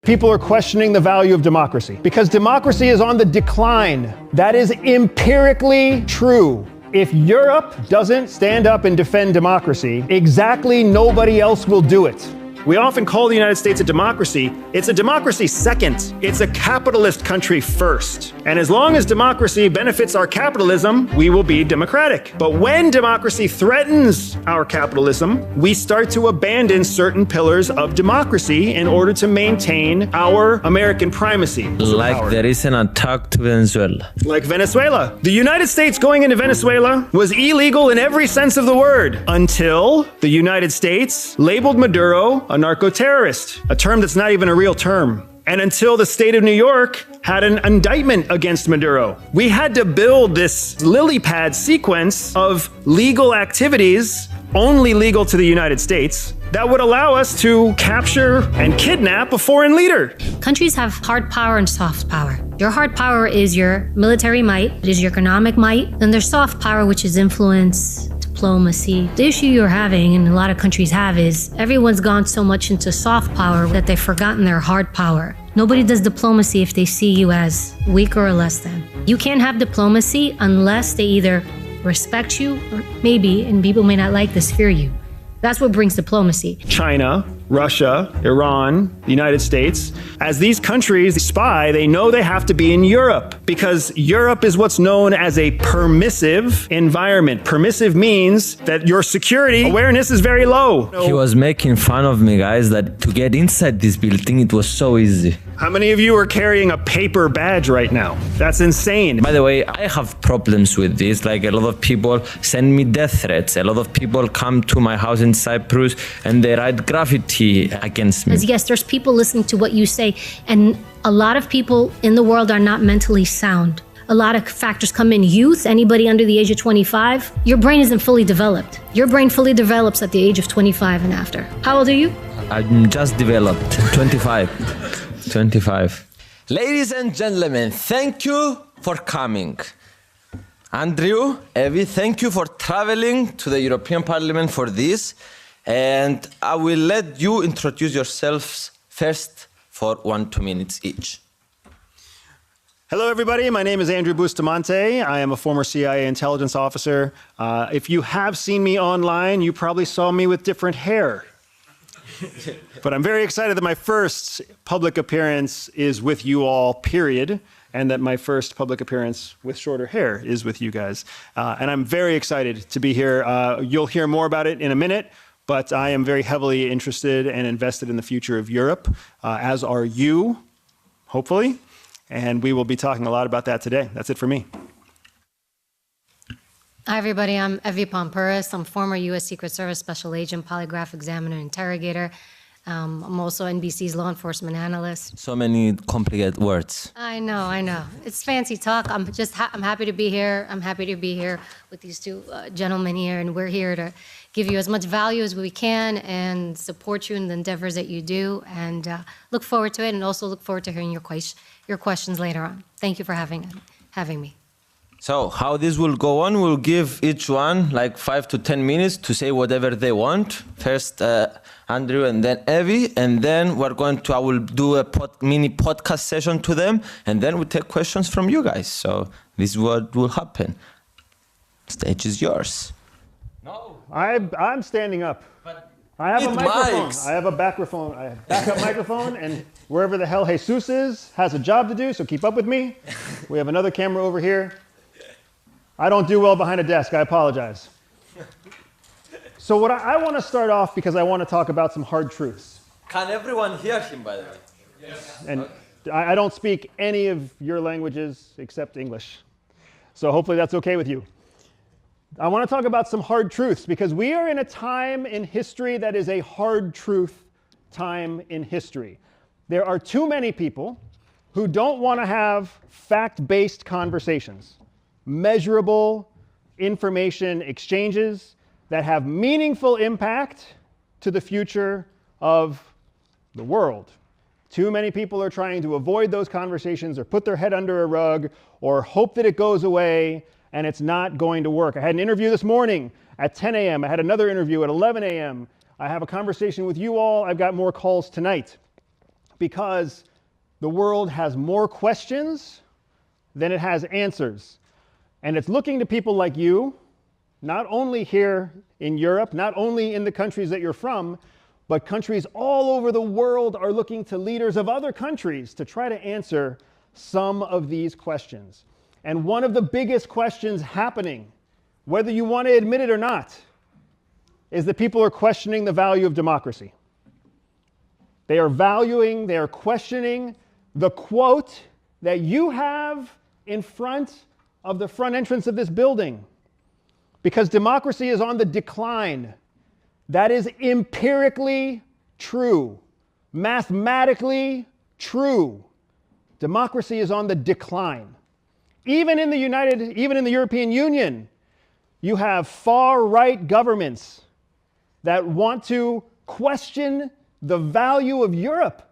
People are questioning the value of democracy because democracy is on the decline. That is empirically true. If Europe doesn't stand up and defend democracy, exactly nobody else will do it. We often call the United States a democracy. It's a democracy second. It's a capitalist country first. And as long as democracy benefits our capitalism, we will be democratic. But when democracy threatens our capitalism, we start to abandon certain pillars of democracy in order to maintain our American primacy. Like there is an attack to Venezuela. Like Venezuela. The United States going into Venezuela was illegal in every sense of the word until the United States labeled Maduro a narco-terrorist, a term that's not even a real term. And until the state of New York had an indictment against Maduro. We had to build this lily pad sequence of legal activities, only legal to the United States, that would allow us to capture and kidnap a foreign leader. Countries have hard power and soft power. Your hard power is your military might, it is your economic might. Then there's soft power, which is influence, diplomacy. The issue you're having, and a lot of countries have, is everyone's gone so much into soft power that they've forgotten their hard power. Nobody does diplomacy if they see you as weaker or less than. You can't have diplomacy unless they either respect you or maybe, and people may not like this, fear you. That's what brings diplomacy. China, Russia, Iran, the United States, as these countries spy, they know they have to be in Europe because Europe is what's known as a permissive environment. Permissive means that your security awareness is very low. He was making fun of me, guys, that to get inside this building, it was so easy. How many of you are carrying a paper badge right now? That's insane. By the way, I have problems with this. Like a lot of people send me death threats. A lot of people come to my house in Cyprus and they write graffiti against me. Yes, there's people listening to what you say, and a lot of people in the world are not mentally sound. A lot of factors come in. Youth, anybody under the age of 25, your brain isn't fully developed. Your brain fully develops at the age of 25 and after. How old are you? I'm just developed, 25. 25. Ladies and gentlemen, thank you for coming. Andrew, Evie, thank you for traveling to the European Parliament for this. And I will let you introduce yourselves first for 1-2 minutes each. Hello, everybody. My name is Andrew Bustamante. I am a former CIA intelligence officer. If you have seen me online, you probably saw me with different hair. But I'm very excited that my first public appearance is with you all, period, and that my first public appearance with shorter hair is with you guys. And I'm very excited to be here. You'll hear more about it in a minute, but I am very heavily interested and invested in the future of Europe, as are you, hopefully. And we will be talking a lot about that today. That's it for me. Hi, everybody. I'm Evie Pompuris. I'm former U.S. Secret Service Special Agent, Polygraph Examiner, Interrogator. I'm also NBC's law enforcement analyst. So many complicated words. I know. It's fancy talk. I'm happy to be here. I'm happy to be here with these two gentlemen here, and we're here to give you as much value as we can and support you in the endeavors that you do, and look forward to it, and also look forward to hearing your questions later on. Thank you for having me. So how this will go on, we'll give each one like 5 to 10 minutes to say whatever they want. First, Andrew and then Evie, and then I will do a mini podcast session to them, and then we take questions from you guys. So this is what will happen. Stage is yours. No. I'm standing up. But I have a microphone. Mics. I have a backup microphone, and wherever the hell Jesus is has a job to do, so keep up with me. We have another camera over here. I don't do well behind a desk. I apologize. So what I want to start off because I want to talk about some hard truths. Can everyone hear him, by the way? Yes. And I don't speak any of your languages except English. So hopefully that's okay with you. I want to talk about some hard truths because we are in a time in history that is a hard truth time in history. There are too many people who don't want to have fact-based conversations, measurable information exchanges that have meaningful impact to the future of the world. Too many people are trying to avoid those conversations or put their head under a rug or hope that it goes away, and it's not going to work. I had an interview this morning at 10 a.m. I had another interview at 11 a.m. I have a conversation with you all. I've got more calls tonight. because the world has more questions than it has answers. And it's looking to people like you, not only here in Europe, not only in the countries that you're from, but countries all over the world are looking to leaders of other countries to try to answer some of these questions. And one of the biggest questions happening, whether you want to admit it or not, is that people are questioning the value of democracy. They are questioning the quote that you have in front of the front entrance of this building. Because democracy is on the decline. That is empirically true, mathematically true. Democracy is on the decline. Even in the European Union, you have far-right governments that want to question the value of Europe.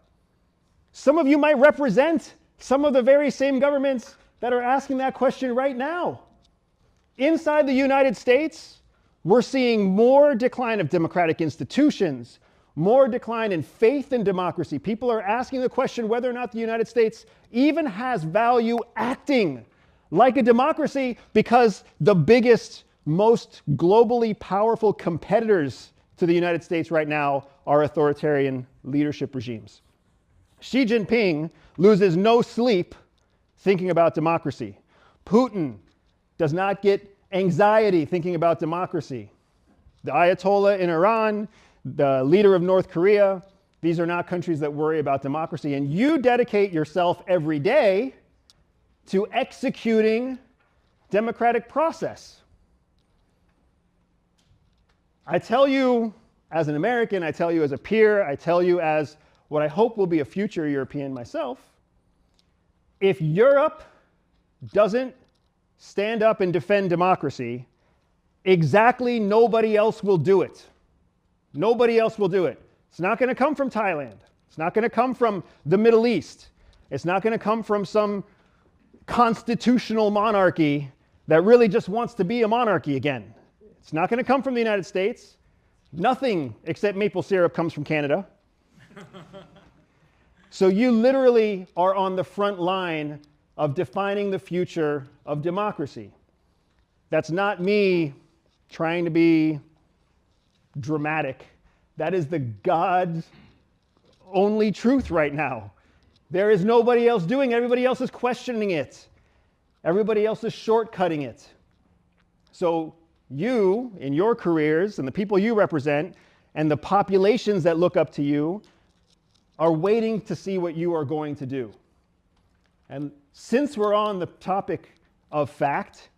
Some of you might represent some of the very same governments that are asking that question right now. Inside the United States, we're seeing more decline of democratic institutions, more decline in faith in democracy. People are asking the question whether or not the United States even has value acting like a democracy, because the biggest, most globally powerful competitors to the United States right now are authoritarian leadership regimes. Xi Jinping loses no sleep thinking about democracy. Putin does not get anxiety thinking about democracy. The Ayatollah in Iran, the leader of North Korea, these are not countries that worry about democracy. And you dedicate yourself every day to executing democratic process. I tell you as an American, I tell you as a peer, I tell you as what I hope will be a future European myself, if Europe doesn't stand up and defend democracy, exactly nobody else will do it. Nobody else will do it. It's not going to come from Thailand. It's not going to come from the Middle East. It's not going to come from some constitutional monarchy that really just wants to be a monarchy again. It's not going to come from the United States. Nothing except maple syrup comes from Canada. So you literally are on the front line of defining the future of democracy. That's not me trying to be dramatic. That is the God's only truth right now. There is nobody else doing it. Everybody else is questioning it. Everybody else is shortcutting it. So you, in your careers, and the people you represent, and the populations that look up to you, are waiting to see what you are going to do. And since we're on the topic of fact,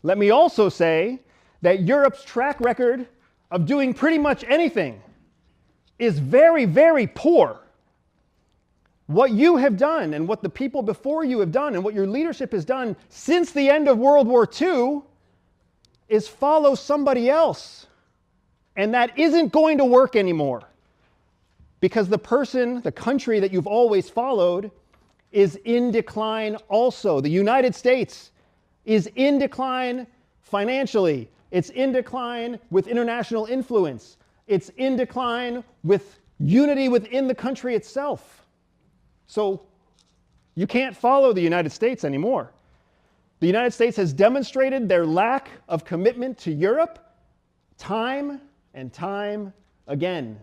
let me also say that Europe's track record of doing pretty much anything is very, very poor. What you have done and what the people before you have done and what your leadership has done since the end of World War II is follow somebody else. And that isn't going to work anymore, because the country that you've always followed is in decline also. The United States is in decline financially. It's in decline with international influence. It's in decline with unity within the country itself. So you can't follow the United States anymore. The United States has demonstrated their lack of commitment to Europe time and time again.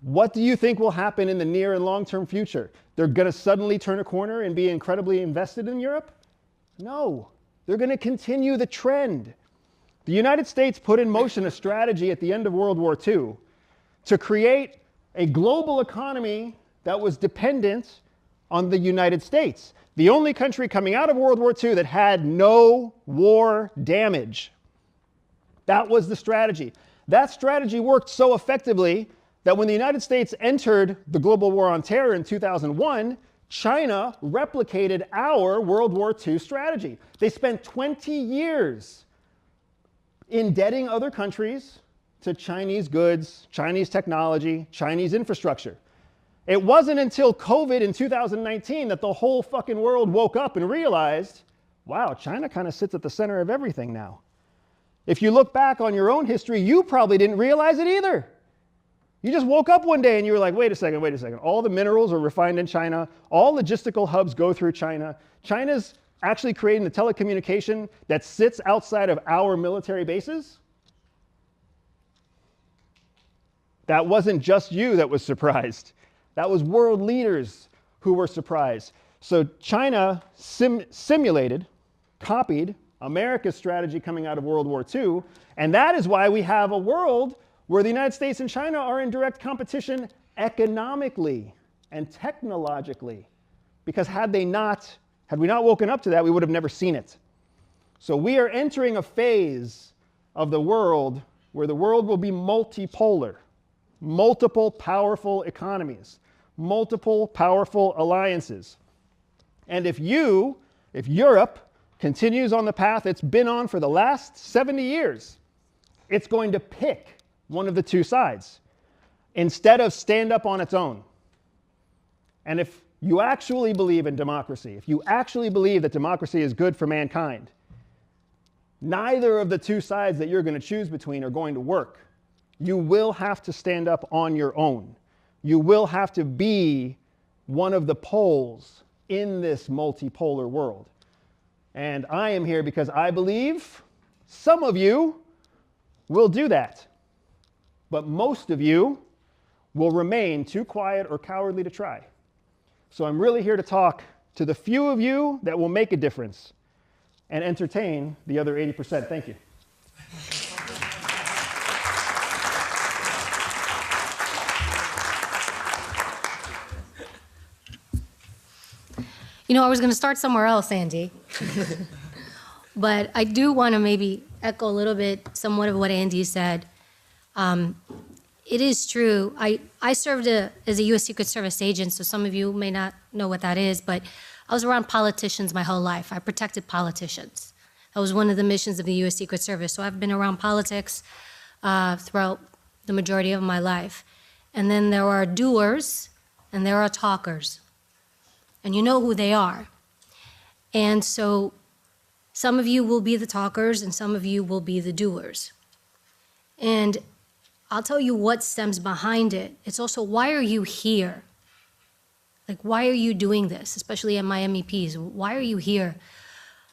What do you think will happen in the near and long-term future? They're going to suddenly turn a corner and be incredibly invested in Europe? No, they're going to continue the trend. The United States put in motion a strategy at the end of World War II to create a global economy that was dependent on the United States. The only country coming out of World War II that had no war damage. That was the strategy. That strategy worked so effectively that when the United States entered the global war on terror in 2001, China replicated our World War II strategy. They spent 20 years indebting other countries to Chinese goods, Chinese technology, Chinese infrastructure. It wasn't until COVID in 2019 that the whole fucking world woke up and realized, wow, China kind of sits at the center of everything now. If you look back on your own history, you probably didn't realize it either. You just woke up one day and you were like, wait a second. All the minerals are refined in China. All logistical hubs go through China. China's actually creating the telecommunication that sits outside of our military bases. That wasn't just you that was surprised. That was world leaders who were surprised. So China simulated, copied America's strategy coming out of World War II, and that is why we have a world where the United States and China are in direct competition economically and technologically. Because had we not woken up to that, we would have never seen it. So we are entering a phase of the world where the world will be multipolar, multiple powerful economies, multiple powerful alliances. And if Europe continues on the path it's been on for the last 70 years, it's going to pick one of the two sides instead of stand up on its own. And if you actually believe in democracy, if you actually believe that democracy is good for mankind, neither of the two sides that you're going to choose between are going to work. You will have to stand up on your own. You will have to be one of the poles in this multipolar world. And I am here because I believe some of you will do that. But most of you will remain too quiet or cowardly to try. So I'm really here to talk to the few of you that will make a difference and entertain the other 80%. Thank you. You know, I was going to start somewhere else, Andy. But I do want to maybe echo a little bit, somewhat of what Andy said. It is true. I served as a U.S. Secret Service agent, so some of you may not know what that is, but I was around politicians my whole life. I protected politicians. That was one of the missions of the U.S. Secret Service. So I've been around politics throughout the majority of my life. And then there are doers and there are talkers. And you know who they are. And so some of you will be the talkers and some of you will be the doers. And I'll tell you what stems behind it. It's also, why are you here? Like, why are you doing this? Especially at my MEPs. Why are you here?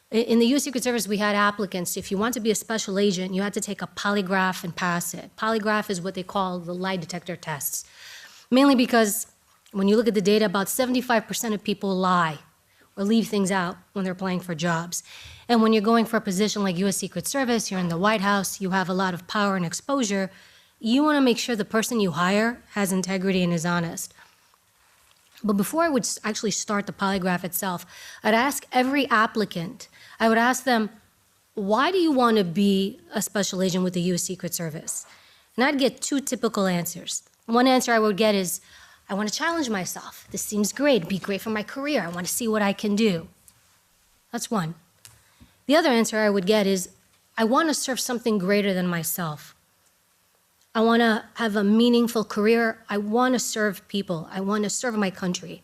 In the U.S. Secret Service, we had applicants. If you want to be a special agent, you had to take a polygraph and pass it. Polygraph is what they call the lie detector tests. Mainly because when you look at the data, about 75% of people lie or leave things out when they're applying for jobs. And when you're going for a position like U.S. Secret Service, you're in the White House, you have a lot of power and exposure, you want to make sure the person you hire has integrity and is honest. But before I would actually start the polygraph itself, I'd ask every applicant, I would ask them, why do you want to be a special agent with the U.S. Secret Service? And I'd get two typical answers. One answer I would get is, I want to challenge myself. This seems great. It'd be great for my career. I want to see what I can do. That's one. The other answer I would get is, I want to serve something greater than myself. I want to have a meaningful career. I want to serve people. I want to serve my country.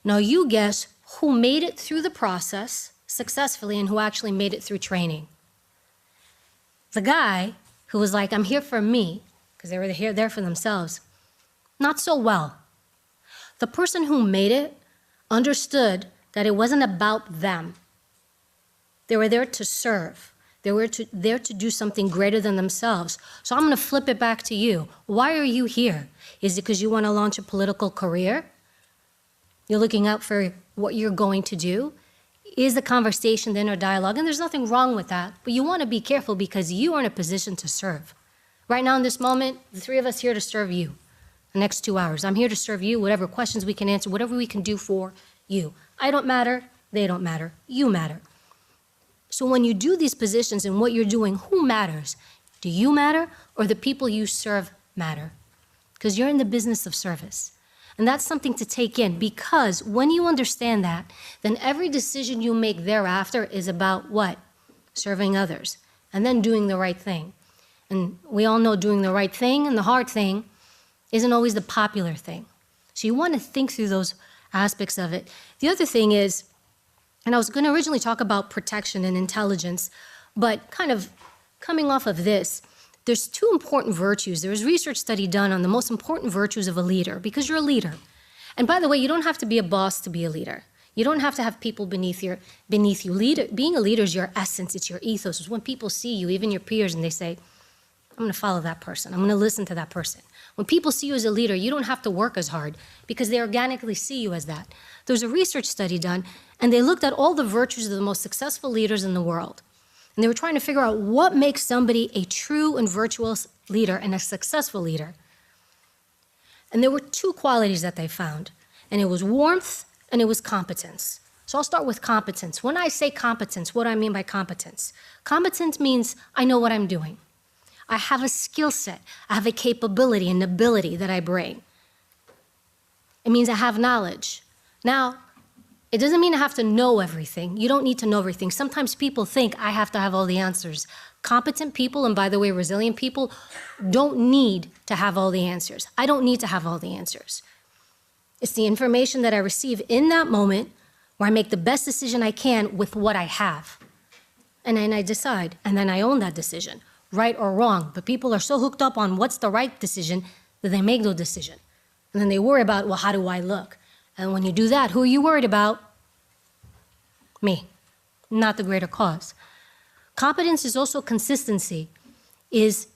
Now you guess who made it through the process successfully and who actually made it through training. The guy who was like, I'm here for me, because they were there for themselves, not so well. The person who made it understood that it wasn't about them. They were there to serve. They were there to do something greater than themselves. So I'm going to flip it back to you. Why are you here? Is it because you want to launch a political career? You're looking out for what you're going to do? Is the conversation, the inner dialogue? And there's nothing wrong with that, but you want to be careful because you are in a position to serve. Right now in this moment, the three of us here to serve you the next 2 hours. I'm here to serve you, whatever questions we can answer, whatever we can do for you. I don't matter, they don't matter, you matter. So when you do these positions and what you're doing, who matters? Do you matter or the people you serve matter? Because you're in the business of service. And that's something to take in, because when you understand that, then every decision you make thereafter is about what? Serving others, and then doing the right thing. And we all know doing the right thing and the hard thing isn't always the popular thing. So you want to think through those aspects of it. The other thing is, and I was going to originally talk about protection and intelligence, but kind of coming off of this, there's two important virtues. There was research study done on the most important virtues of a leader, because you're a leader. And by the way, you don't have to be a boss to be a leader. You don't have to have people beneath you. Being a leader is your essence, it's your ethos. It's when people see you, even your peers, and they say, I'm going to follow that person. I'm going to listen to that person. When people see you as a leader, you don't have to work as hard because they organically see you as that. There was a research study done, and they looked at all the virtues of the most successful leaders in the world. And they were trying to figure out what makes somebody a true and virtuous leader and a successful leader. And there were two qualities that they found, and it was warmth and it was competence. So I'll start with competence. When I say competence, what do I mean by competence? Competence means I know what I'm doing. I have a skill set. I have a capability and ability that I bring. It means I have knowledge. Now, it doesn't mean I have to know everything. You don't need to know everything. Sometimes people think I have to have all the answers. Competent people, and by the way, resilient people, don't need to have all the answers. I don't need to have all the answers. It's the information that I receive in that moment where I make the best decision I can with what I have. And then I decide, and then I own that decision, right or wrong. But people are so hooked up on what's the right decision that they make no decision. And then they worry about, well, how do I look? And when you do that, who are you worried about? Me, not the greater cause. Competence is also consistency, is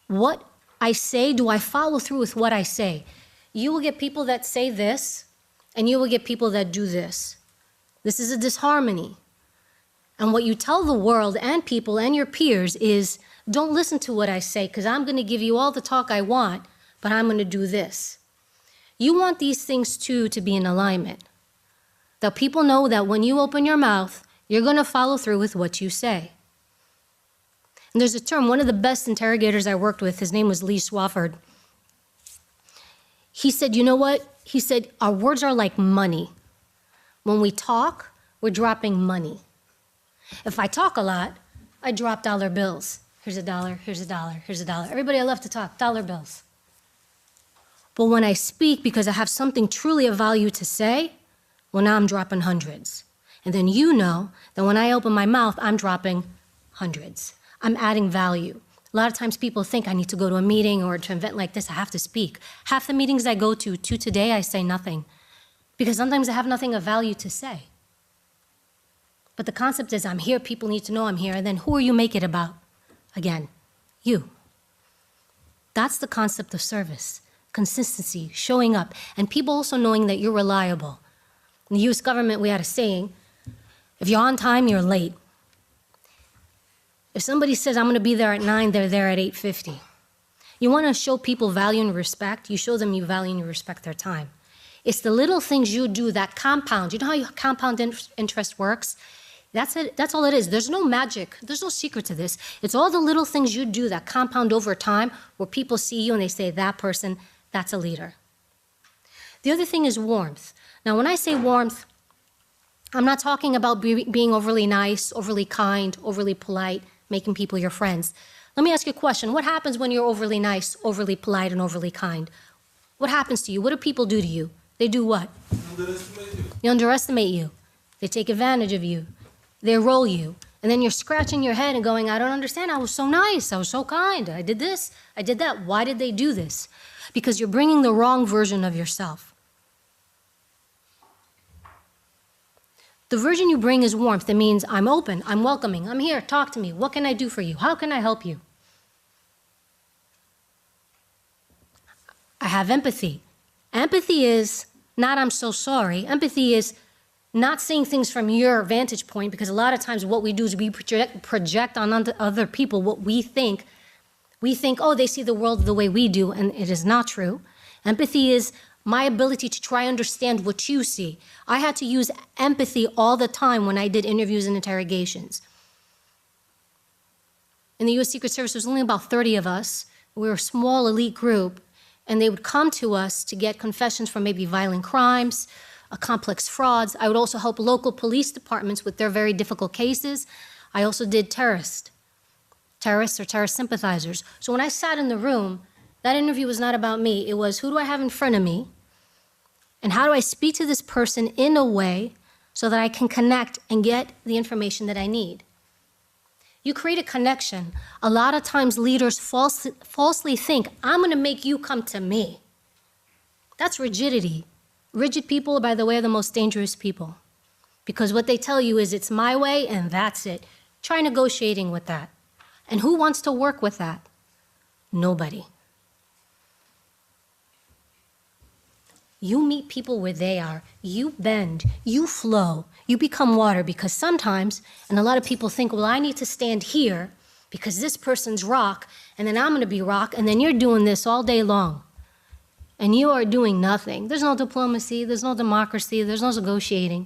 what I say, do I follow through with what I say? You will get people that say this, and you will get people that do this. This is a disharmony. And what you tell the world and people and your peers is, don't listen to what I say, because I'm going to give you all the talk I want, but I'm going to do this. You want these things too to be in alignment. That people know that when you open your mouth, you're going to follow through with what you say. And there's a term, one of the best interrogators I worked with, his name was Lee Swafford. He said, you know what? He said, our words are like money. When we talk, we're dropping money. If I talk a lot, I drop dollar bills. Here's a dollar, here's a dollar, here's a dollar. Everybody I love to talk, dollar bills. But when I speak because I have something truly of value to say, well, now I'm dropping hundreds. And then you know that when I open my mouth, I'm dropping hundreds. I'm adding value. A lot of times people think I need to go to a meeting or to an event like this, I have to speak. Half the meetings I go to today, I say nothing. Because sometimes I have nothing of value to say. But the concept is I'm here, people need to know I'm here, and then who are you make it about? Again, you. That's the concept of service, consistency, showing up, and people also knowing that you're reliable. In the US government, we had a saying, if you're on time, you're late. If somebody says, I'm going to be there at 9, they're there at 8:50. You want to show people value and respect, you show them you value and you respect their time. It's the little things you do that compound. You know how compound interest works? That's it. That's all it is. There's no magic. There's no secret to this. It's all the little things you do that compound over time where people see you and they say, that person, that's a leader. The other thing is warmth. Now, when I say warmth, I'm not talking about being overly nice, overly kind, overly polite, making people your friends. Let me ask you a question. What happens when you're overly nice, overly polite, and overly kind? What happens to you? What do people do to you? They do what? They underestimate you. They take advantage of you. They roll you. And then you're scratching your head and going, I don't understand. I was so nice. I was so kind. I did this. I did that. Why did they do this? Because you're bringing the wrong version of yourself. The version you bring is warmth. It means I'm open, I'm welcoming, I'm here, talk to me. What can I do for you? How can I help you? I have empathy. Empathy is not I'm so sorry. Empathy is not seeing things from your vantage point, because a lot of times what we do is we project on other people what we think. We think, oh, they see the world the way we do, and it is not true. Empathy is my ability to try to understand what you see. I had to use empathy all the time when I did interviews and interrogations. In the US Secret Service, there was only about 30 of us. We were a small elite group, and they would come to us to get confessions from maybe violent crimes, complex frauds. I would also help local police departments with their very difficult cases. I also did terrorists or terrorist sympathizers. So when I sat in the room, that interview was not about me. It was, who do I have in front of me? And how do I speak to this person in a way so that I can connect and get the information that I need? You create a connection. A lot of times leaders falsely think, I'm going to make you come to me. That's rigidity. Rigid people, by the way, are the most dangerous people. Because what they tell you is it's my way and that's it. Try negotiating with that. And who wants to work with that? Nobody. You meet people where they are. You bend, you flow, you become water, because sometimes, and a lot of people think, well, I need to stand here because this person's rock, and then I'm going to be rock, and then you're doing this all day long. And you are doing nothing. There's no diplomacy, there's no democracy, there's no negotiating.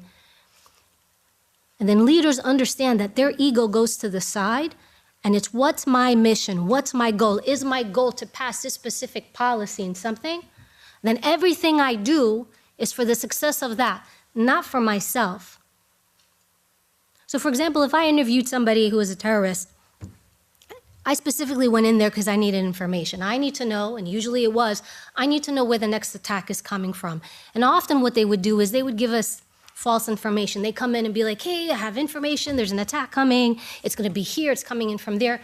And then leaders understand that their ego goes to the side, and it's what's my mission, what's my goal? Is my goal to pass this specific policy in something? Then everything I do is for the success of that, not for myself. So for example, if I interviewed somebody who was a terrorist, I specifically went in there because I needed information. I need to know, and usually it was, I need to know where the next attack is coming from. And often what they would do is they would give us false information. They come in and be like, hey, I have information, there's an attack coming, it's gonna be here, it's coming in from there.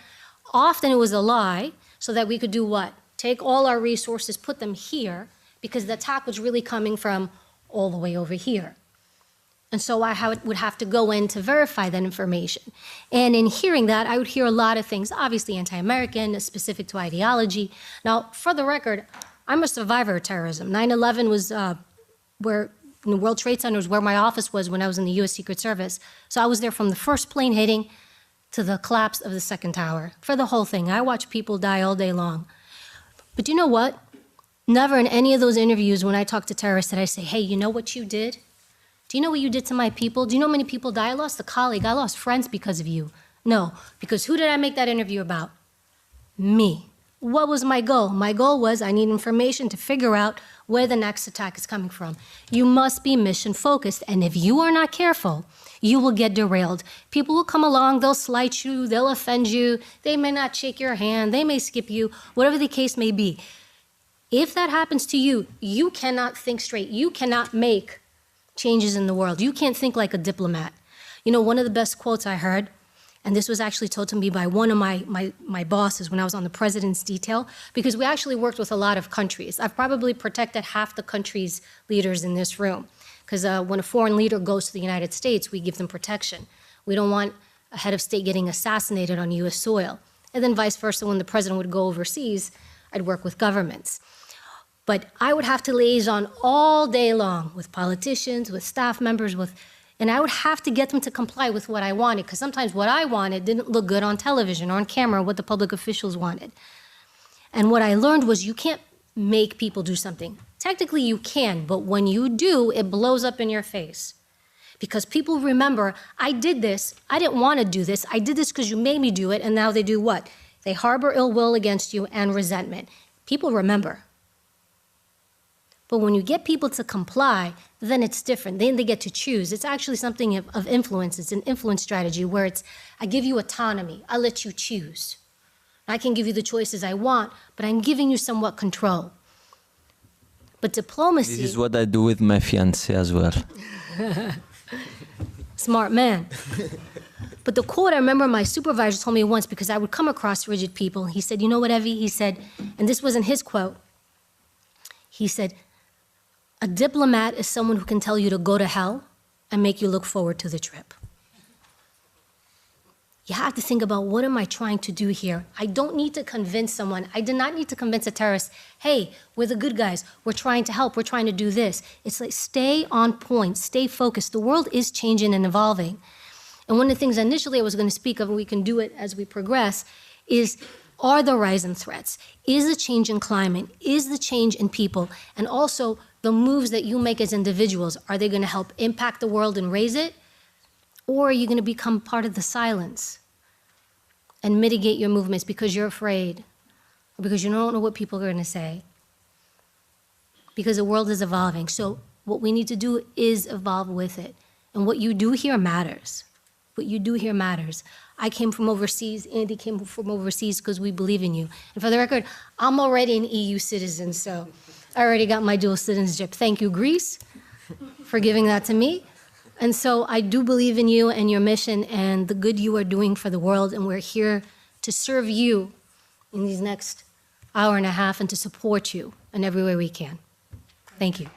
Often it was a lie, so that we could do what? Take all our resources, put them here, because the attack was really coming from all the way over here. And so I would have to go in to verify that information. And in hearing that, I would hear a lot of things, obviously anti-American, specific to ideology. Now, for the record, I'm a survivor of terrorism. 9/11 was where the World Trade Center was where my office was when I was in the US Secret Service. So I was there from the first plane hitting to the collapse of the second tower, for the whole thing. I watched people die all day long. But you know what? Never in any of those interviews when I talk to terrorists did I say, hey, you know what you did? Do you know what you did to my people? Do you know how many people died? I lost a colleague. I lost friends because of you. No, because who did I make that interview about? Me. What was my goal? My goal was I need information to figure out where the next attack is coming from. You must be mission focused, and if you are not careful, you will get derailed. People will come along, they'll slight you, they'll offend you, they may not shake your hand, they may skip you, whatever the case may be. If that happens to you, you cannot think straight. You cannot make changes in the world. You can't think like a diplomat. You know, one of the best quotes I heard, and this was actually told to me by one of my bosses when I was on the president's detail, because we actually worked with a lot of countries. I've probably protected half the country's leaders in this room, because when a foreign leader goes to the United States, we give them protection. We don't want a head of state getting assassinated on US soil. And then vice versa, when the president would go overseas, I'd work with governments. But I would have to liaison all day long with politicians, with staff members, and I would have to get them to comply with what I wanted, because sometimes what I wanted didn't look good on television or on camera, what the public officials wanted. And what I learned was you can't make people do something. Technically you can, but when you do, it blows up in your face. Because people remember, I did this, I didn't want to do this, I did this because you made me do it, and now they do what? They harbor ill will against you and resentment. People remember. But when you get people to comply, then it's different. Then they get to choose. It's actually something of influence. It's an influence strategy where it's, I give you autonomy. I let you choose. I can give you the choices I want, but I'm giving you somewhat control. But diplomacy... This is what I do with my fiancé as well. Smart man. But the quote I remember my supervisor told me once, because I would come across rigid people. He said, you know what, Evie? He said, and this wasn't his quote. He said, a diplomat is someone who can tell you to go to hell and make you look forward to the trip. You have to think about, what am I trying to do here? I don't need to convince someone. I did not need to convince a terrorist, hey, we're the good guys. We're trying to help. We're trying to do this. It's like, stay on point, stay focused. The world is changing and evolving. And one of the things initially I was going to speak of, and we can do it as we progress, is, are the rising threats? Is the change in climate? Is the change in people? And also, the moves that you make as individuals, are they going to help impact the world and raise it? Or are you going to become part of the silence and mitigate your movements because you're afraid, or because you don't know what people are going to say? Because the world is evolving. So what we need to do is evolve with it. And what you do here matters. What you do here matters. I came from overseas, Andy came from overseas because we believe in you. And for the record, I'm already an EU citizen, so I already got my dual citizenship. Thank you, Greece, for giving that to me. And so I do believe in you and your mission and the good you are doing for the world, and we're here to serve you in these next hour and a half and to support you in every way we can. Thank you.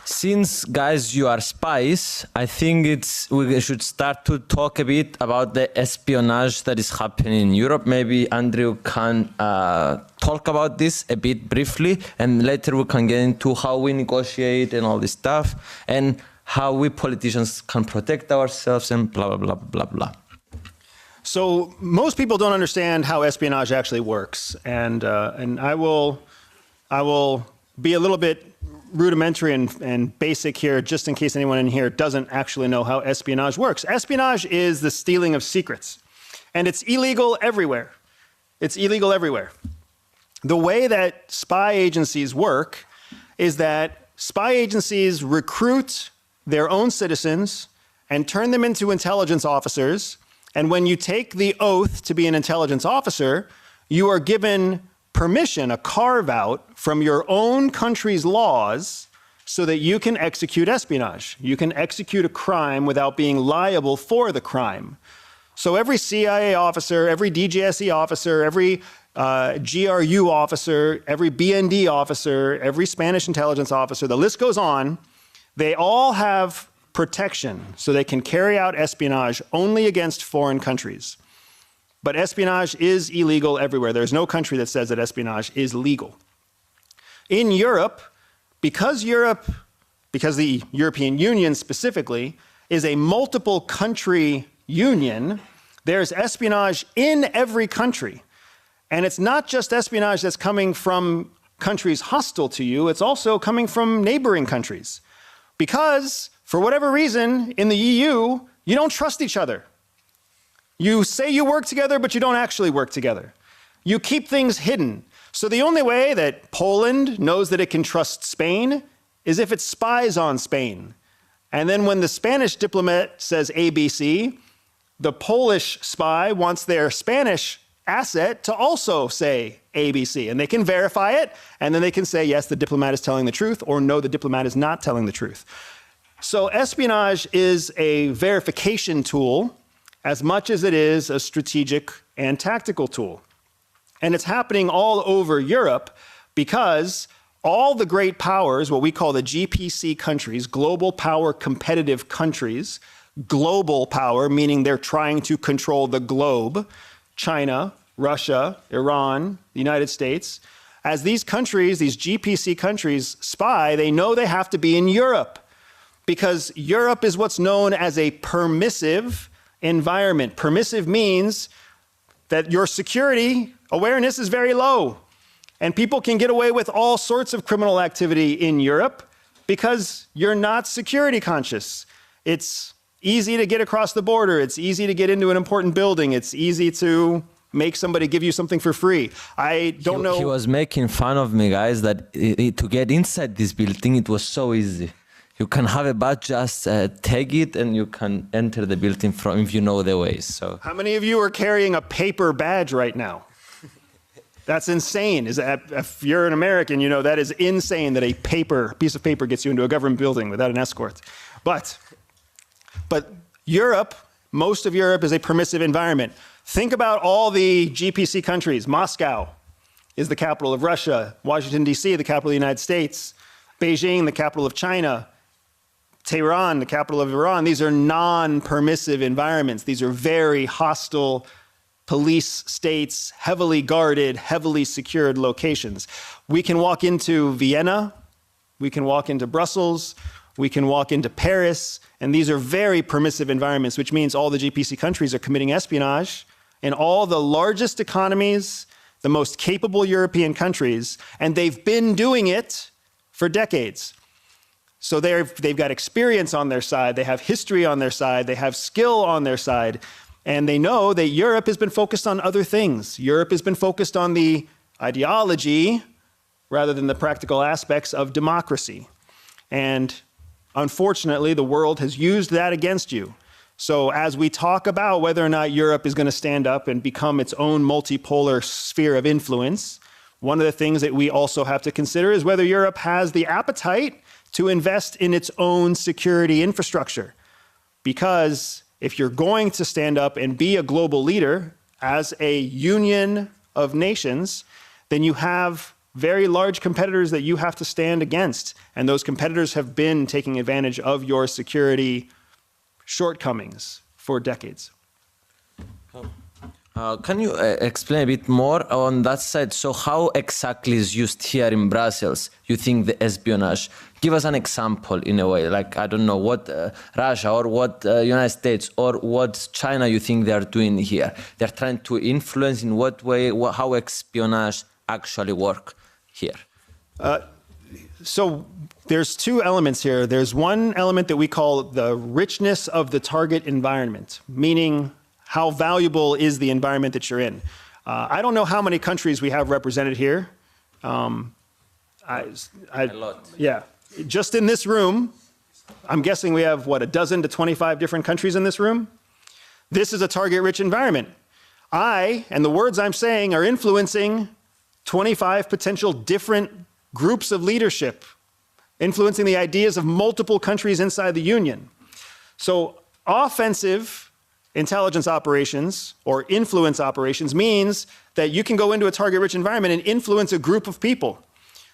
Since, guys, you are spies, I think we should start to talk a bit about the espionage that is happening in Europe. Maybe Andrew can talk about this a bit briefly, and later we can get into how we negotiate and all this stuff, and how we politicians can protect ourselves and blah, blah, blah, blah, blah. So most people don't understand how espionage actually works, and I will be a little bit rudimentary and basic here, just in case anyone in here doesn't actually know how espionage works. Espionage is the stealing of secrets, and it's illegal everywhere. It's illegal everywhere. The way that spy agencies work is that spy agencies recruit their own citizens and turn them into intelligence officers. And when you take the oath to be an intelligence officer, you are given permission, a carve-out from your own country's laws so that you can execute espionage. You can execute a crime without being liable for the crime. So every CIA officer, every DGSE officer, every GRU officer, every BND officer, every Spanish intelligence officer, the list goes on, they all have protection so they can carry out espionage only against foreign countries. But espionage is illegal everywhere. There's no country that says that espionage is legal. In Europe, because the European Union specifically is a multiple country union, there's espionage in every country. And it's not just espionage that's coming from countries hostile to you, it's also coming from neighboring countries. Because, for whatever reason, in the EU, you don't trust each other. You say you work together, but you don't actually work together. You keep things hidden. So the only way that Poland knows that it can trust Spain is if it spies on Spain. And then when the Spanish diplomat says ABC, the Polish spy wants their Spanish asset to also say ABC. And they can verify it, and then they can say, yes, the diplomat is telling the truth, or no, the diplomat is not telling the truth. So espionage is a verification tool as much as it is a strategic and tactical tool. And it's happening all over Europe because all the great powers, what we call the GPC countries, global power competitive countries, global power, meaning they're trying to control the globe, China, Russia, Iran, the United States, as these countries, these GPC countries spy, they know they have to be in Europe because Europe is what's known as a permissive environment. Permissive means that your security awareness is very low, and people can get away with all sorts of criminal activity in Europe because you're not security conscious. It's easy to get across the border. It's easy to get into an important building. It's easy to make somebody give you something for free. I don't know. He was making fun of me, guys, that to get inside this building, it was so easy. You can have a badge, just tag it, and you can enter the building from if you know the ways. So, how many of you are carrying a paper badge right now? That's insane. If you're an American, you know that is insane that a piece of paper gets you into a government building without an escort. But Europe, most of Europe is a permissive environment. Think about all the GPC countries. Moscow is the capital of Russia. Washington, D.C., the capital of the United States. Beijing, the capital of China. Tehran, the capital of Iran. These are non-permissive environments. These are very hostile police states, heavily guarded, heavily secured locations. We can walk into Vienna, we can walk into Brussels, we can walk into Paris, and these are very permissive environments, which means all the GPC countries are committing espionage in all the largest economies, the most capable European countries, and they've been doing it for decades. So they've got experience on their side, they have history on their side, they have skill on their side, and they know that Europe has been focused on other things. Europe has been focused on the ideology rather than the practical aspects of democracy. And unfortunately, the world has used that against you. So as we talk about whether or not Europe is going to stand up and become its own multipolar sphere of influence, one of the things that we also have to consider is whether Europe has the appetite to invest in its own security infrastructure. Because if you're going to stand up and be a global leader as a union of nations, then you have very large competitors that you have to stand against. And those competitors have been taking advantage of your security shortcomings for decades. Can you explain a bit more on that side? So how exactly is used here in Brussels, you think, the espionage? Give us an example in a way, like, I don't know, what Russia or what United States or what China you think they are doing here. They're trying to influence in what way, how espionage actually work here? So there's two elements here. There's one element that we call the richness of the target environment, meaning how valuable is the environment that you're in. I don't know how many countries we have represented here. A lot. Yeah. Just in this room, I'm guessing we have, what, a dozen to 25 different countries in this room? This is a target-rich environment. And the words I'm saying are influencing 25 potential different groups of leadership, influencing the ideas of multiple countries inside the Union. So offensive intelligence operations or influence operations means that you can go into a target-rich environment and influence a group of people.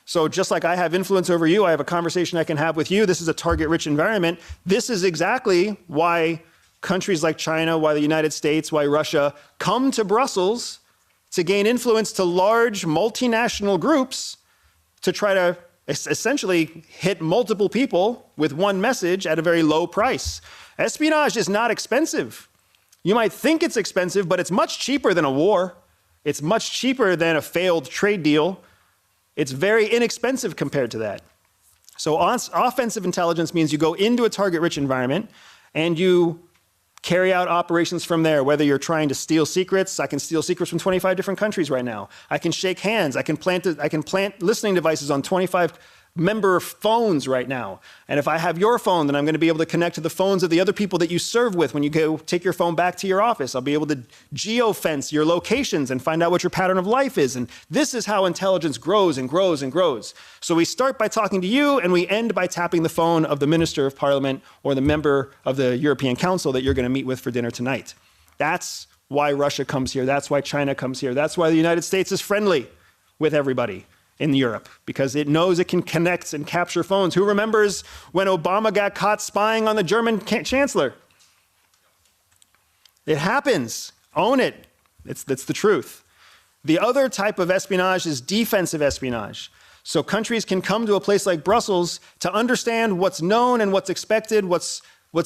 So just like I have influence over you, I have a conversation I can have with you. This is a target-rich environment. This is exactly why countries like China, why the United States, why Russia come to Brussels to gain influence to large multinational groups to try to essentially hit multiple people with one message at a very low price. Espionage is not expensive. You might think it's expensive, but it's much cheaper than a war. It's much cheaper than a failed trade deal. It's very inexpensive compared to that. So offensive intelligence means you go into a target-rich environment and you carry out operations from there, whether you're trying to steal secrets. I can steal secrets from 25 different countries right now. I can shake hands. I can plant listening devices on 25 member phones right now. And if I have your phone, then I'm going to be able to connect to the phones of the other people that you serve with when you go take your phone back to your office. I'll be able to geofence your locations and find out what your pattern of life is. And this is how intelligence grows and grows and grows. So we start by talking to you and we end by tapping the phone of the Minister of Parliament or the member of the European Council that you're going to meet with for dinner tonight. That's why Russia comes here. That's why China comes here. That's why the United States is friendly with everybody in Europe, because it knows it can connect and capture phones. Who remembers when Obama got caught spying on the German chancellor? It happens. Own it. That's the truth. The other type of espionage is defensive espionage. So countries can come to a place like Brussels to understand what's known and what's expected, what's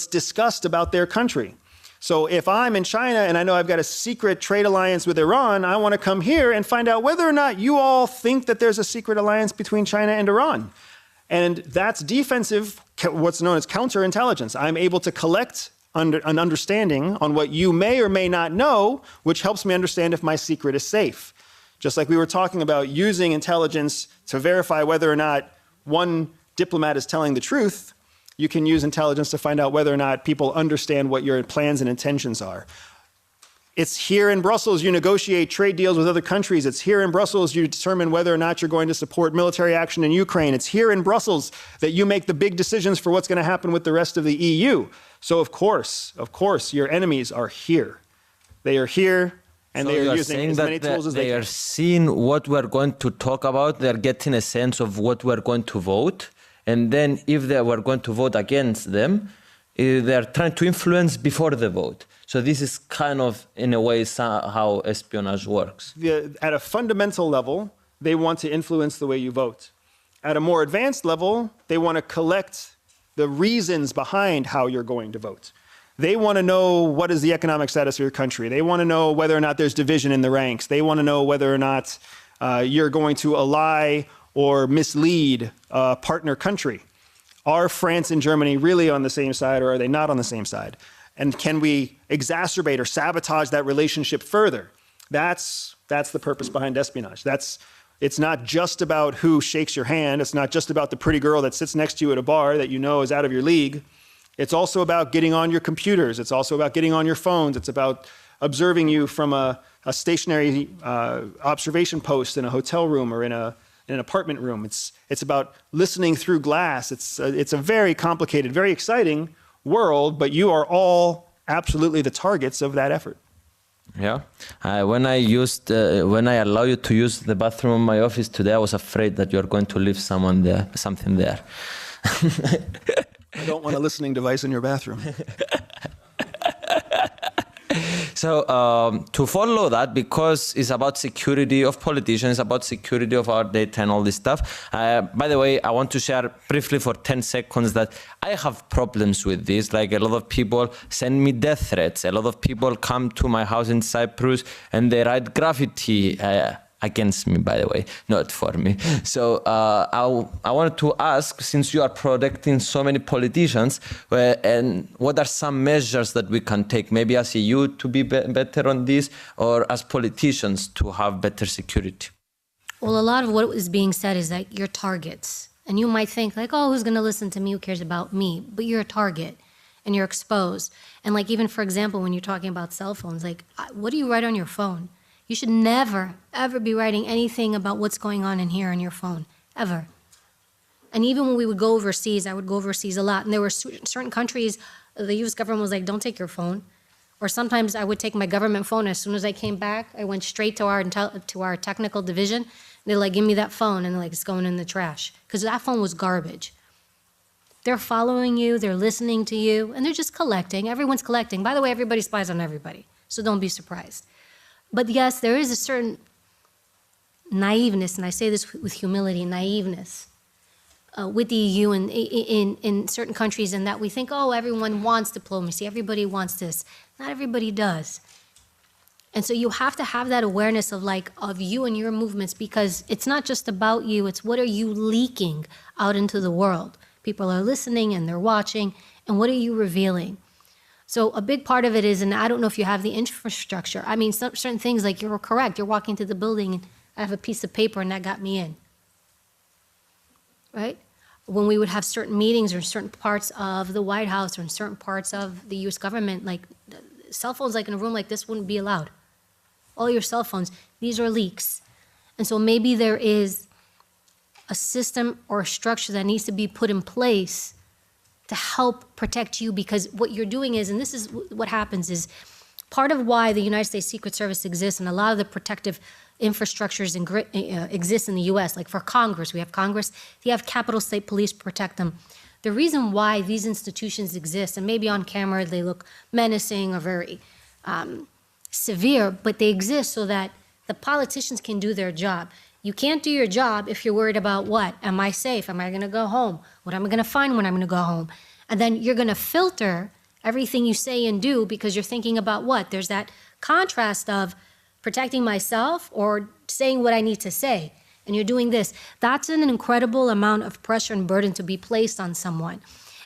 discussed about their country. So if I'm in China and I know I've got a secret trade alliance with Iran, I want to come here and find out whether or not you all think that there's a secret alliance between China and Iran. And that's defensive, what's known as counterintelligence. I'm able to collect an understanding on what you may or may not know, which helps me understand if my secret is safe. Just like we were talking about using intelligence to verify whether or not one diplomat is telling the truth, you can use intelligence to find out whether or not people understand what your plans and intentions are. It's here in Brussels you negotiate trade deals with other countries. It's here in Brussels you determine whether or not you're going to support military action in Ukraine. It's here in Brussels that you make the big decisions for what's going to happen with the rest of the EU. So of course, your enemies are here. They are here and they are using as many tools as they can. They are seeing what we're going to talk about. They're getting a sense of what we're going to vote. And then if they were going to vote against them, they're trying to influence before the vote. So this is kind of, in a way, how espionage works. At a fundamental level, they want to influence the way you vote. At a more advanced level, they want to collect the reasons behind how you're going to vote. They want to know what is the economic status of your country. They want to know whether or not there's division in the ranks. They want to know whether or not you're going to ally or mislead a partner country. Are France and Germany really on the same side, or are they not on the same side? And can we exacerbate or sabotage that relationship further? That's the purpose behind espionage. It's not just about who shakes your hand. It's not just about the pretty girl that sits next to you at a bar that you know is out of your league. It's also about getting on your computers. It's also about getting on your phones. It's about observing you from a stationary observation post in a hotel room or in an apartment room. It's about listening through glass. It's a very complicated, very exciting world, but you are all absolutely the targets of that effort. Yeah. When I allow you to use the bathroom in my office today, I was afraid that you're going to leave something there. I don't want a listening device in your bathroom. So to follow that, because it's about security of politicians, about security of our data and all this stuff. By the way, I want to share briefly for 10 seconds that I have problems with this. Like, a lot of people send me death threats. A lot of people come to my house in Cyprus and they write graffiti against me, by the way, not for me. So I wanted to ask, since you are protecting so many politicians, and what are some measures that we can take, maybe as a youth to be better on this, or as politicians to have better security? Well, a lot of what is being said is that you're targets. And you might think like, oh, who's going to listen to me? Who cares about me? But you're a target and you're exposed. And like, even for example, when you're talking about cell phones, like, what do you write on your phone? You should never, ever be writing anything about what's going on in here on your phone, ever. And even when we would go overseas, I would go overseas a lot, and there were certain countries, the U.S. government was like, don't take your phone. Or sometimes I would take my government phone. As soon as I came back, I went straight to our technical division. They're like, give me that phone, and they're like, it's going in the trash. Because that phone was garbage. They're following you, they're listening to you, and they're just collecting. Everyone's collecting. By the way, everybody spies on everybody, so don't be surprised. But yes, there is a certain naiveness, and I say this with humility, naiveness, with the EU and in certain countries, in that we think, oh, everyone wants diplomacy, everybody wants this. Not everybody does. And so you have to have that awareness of you and your movements, because it's not just about you, it's what are you leaking out into the world. People are listening and they're watching, and what are you revealing? So a big part of it is, and I don't know if you have the infrastructure. I mean, certain things, like, you're correct. You're walking to the building and I have a piece of paper and that got me in, right? When we would have certain meetings or certain parts of the White House or in certain parts of the U.S. government, like cell phones, like in a room like this, wouldn't be allowed. All your cell phones, these are leaks. And so maybe there is a system or a structure that needs to be put in place to help protect you, because what you're doing is, and this is what happens, is part of why the United States Secret Service exists and a lot of the protective infrastructures exist in the U.S. Like for Congress, we have Congress, they have Capitol State Police protect them. The reason why these institutions exist, and maybe on camera they look menacing or very severe, but they exist so that the politicians can do their job. You can't do your job if you're worried about what? Am I safe? Am I going to go home? What am I going to find when I'm going to go home? And then you're going to filter everything you say and do because you're thinking about what? There's that contrast of protecting myself or saying what I need to say. And you're doing this. That's an incredible amount of pressure and burden to be placed on someone.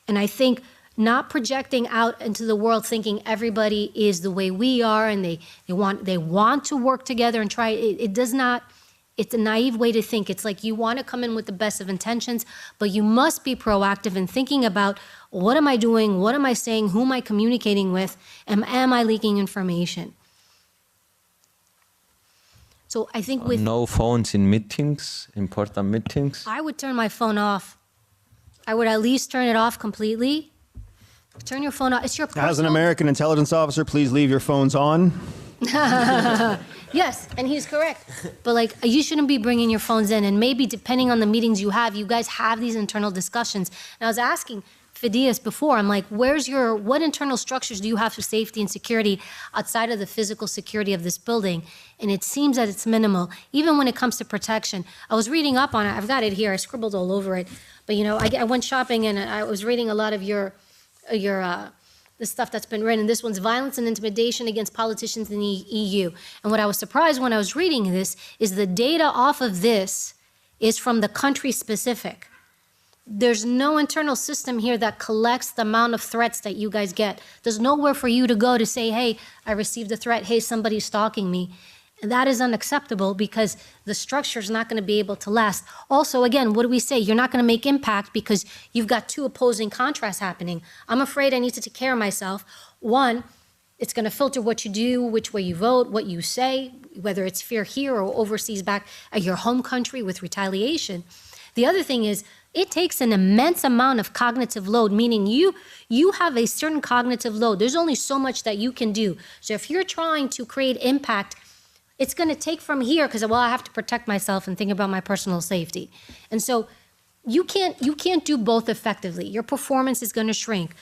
And I think not projecting out into the world thinking everybody is the way we are and they want to work together and try, it does not. It's a naive way to think. It's like you want to come in with the best of intentions, but you must be proactive in thinking about, what am I doing? What am I saying? Who am I communicating with? Am I leaking information? So I think with... No phones in meetings, important meetings? I would turn my phone off. I would at least turn it off completely. Turn your phone off. It's your personal... As an American intelligence officer, please leave your phones on. Yes, and he's correct. But you shouldn't be bringing your phones in, and maybe depending on the meetings you guys have these internal discussions. And I was asking Phidias before, I'm like, what internal structures do you have for safety and security outside of the physical security of this building? And it seems that it's minimal, even when it comes to protection. I was reading up on it. I've got it here. I scribbled all over it. But I went shopping and I was reading a lot of the stuff that's been written. This one's violence and intimidation against politicians in the EU. And what I was surprised when I was reading this is the data off of this is from the country specific. There's no internal system here that collects the amount of threats that you guys get. There's nowhere for you to go to say, hey, I received a threat. Hey, somebody's stalking me. And that is unacceptable because the structure is not going to be able to last. Also, again, what do we say? You're not going to make impact because you've got two opposing contrasts happening. I'm afraid I need to take care of myself. One, It's going to filter what you do, which way you vote, what you say, whether it's fear here or overseas back at your home country with retaliation. The other thing is, it takes an immense amount of cognitive load, meaning you have a certain cognitive load. There's only so much that you can do. So if you're trying to create impact, it's going to take from here because, well, I have to protect myself and think about my personal safety. And so you can't do both effectively. Your performance is going to shrink.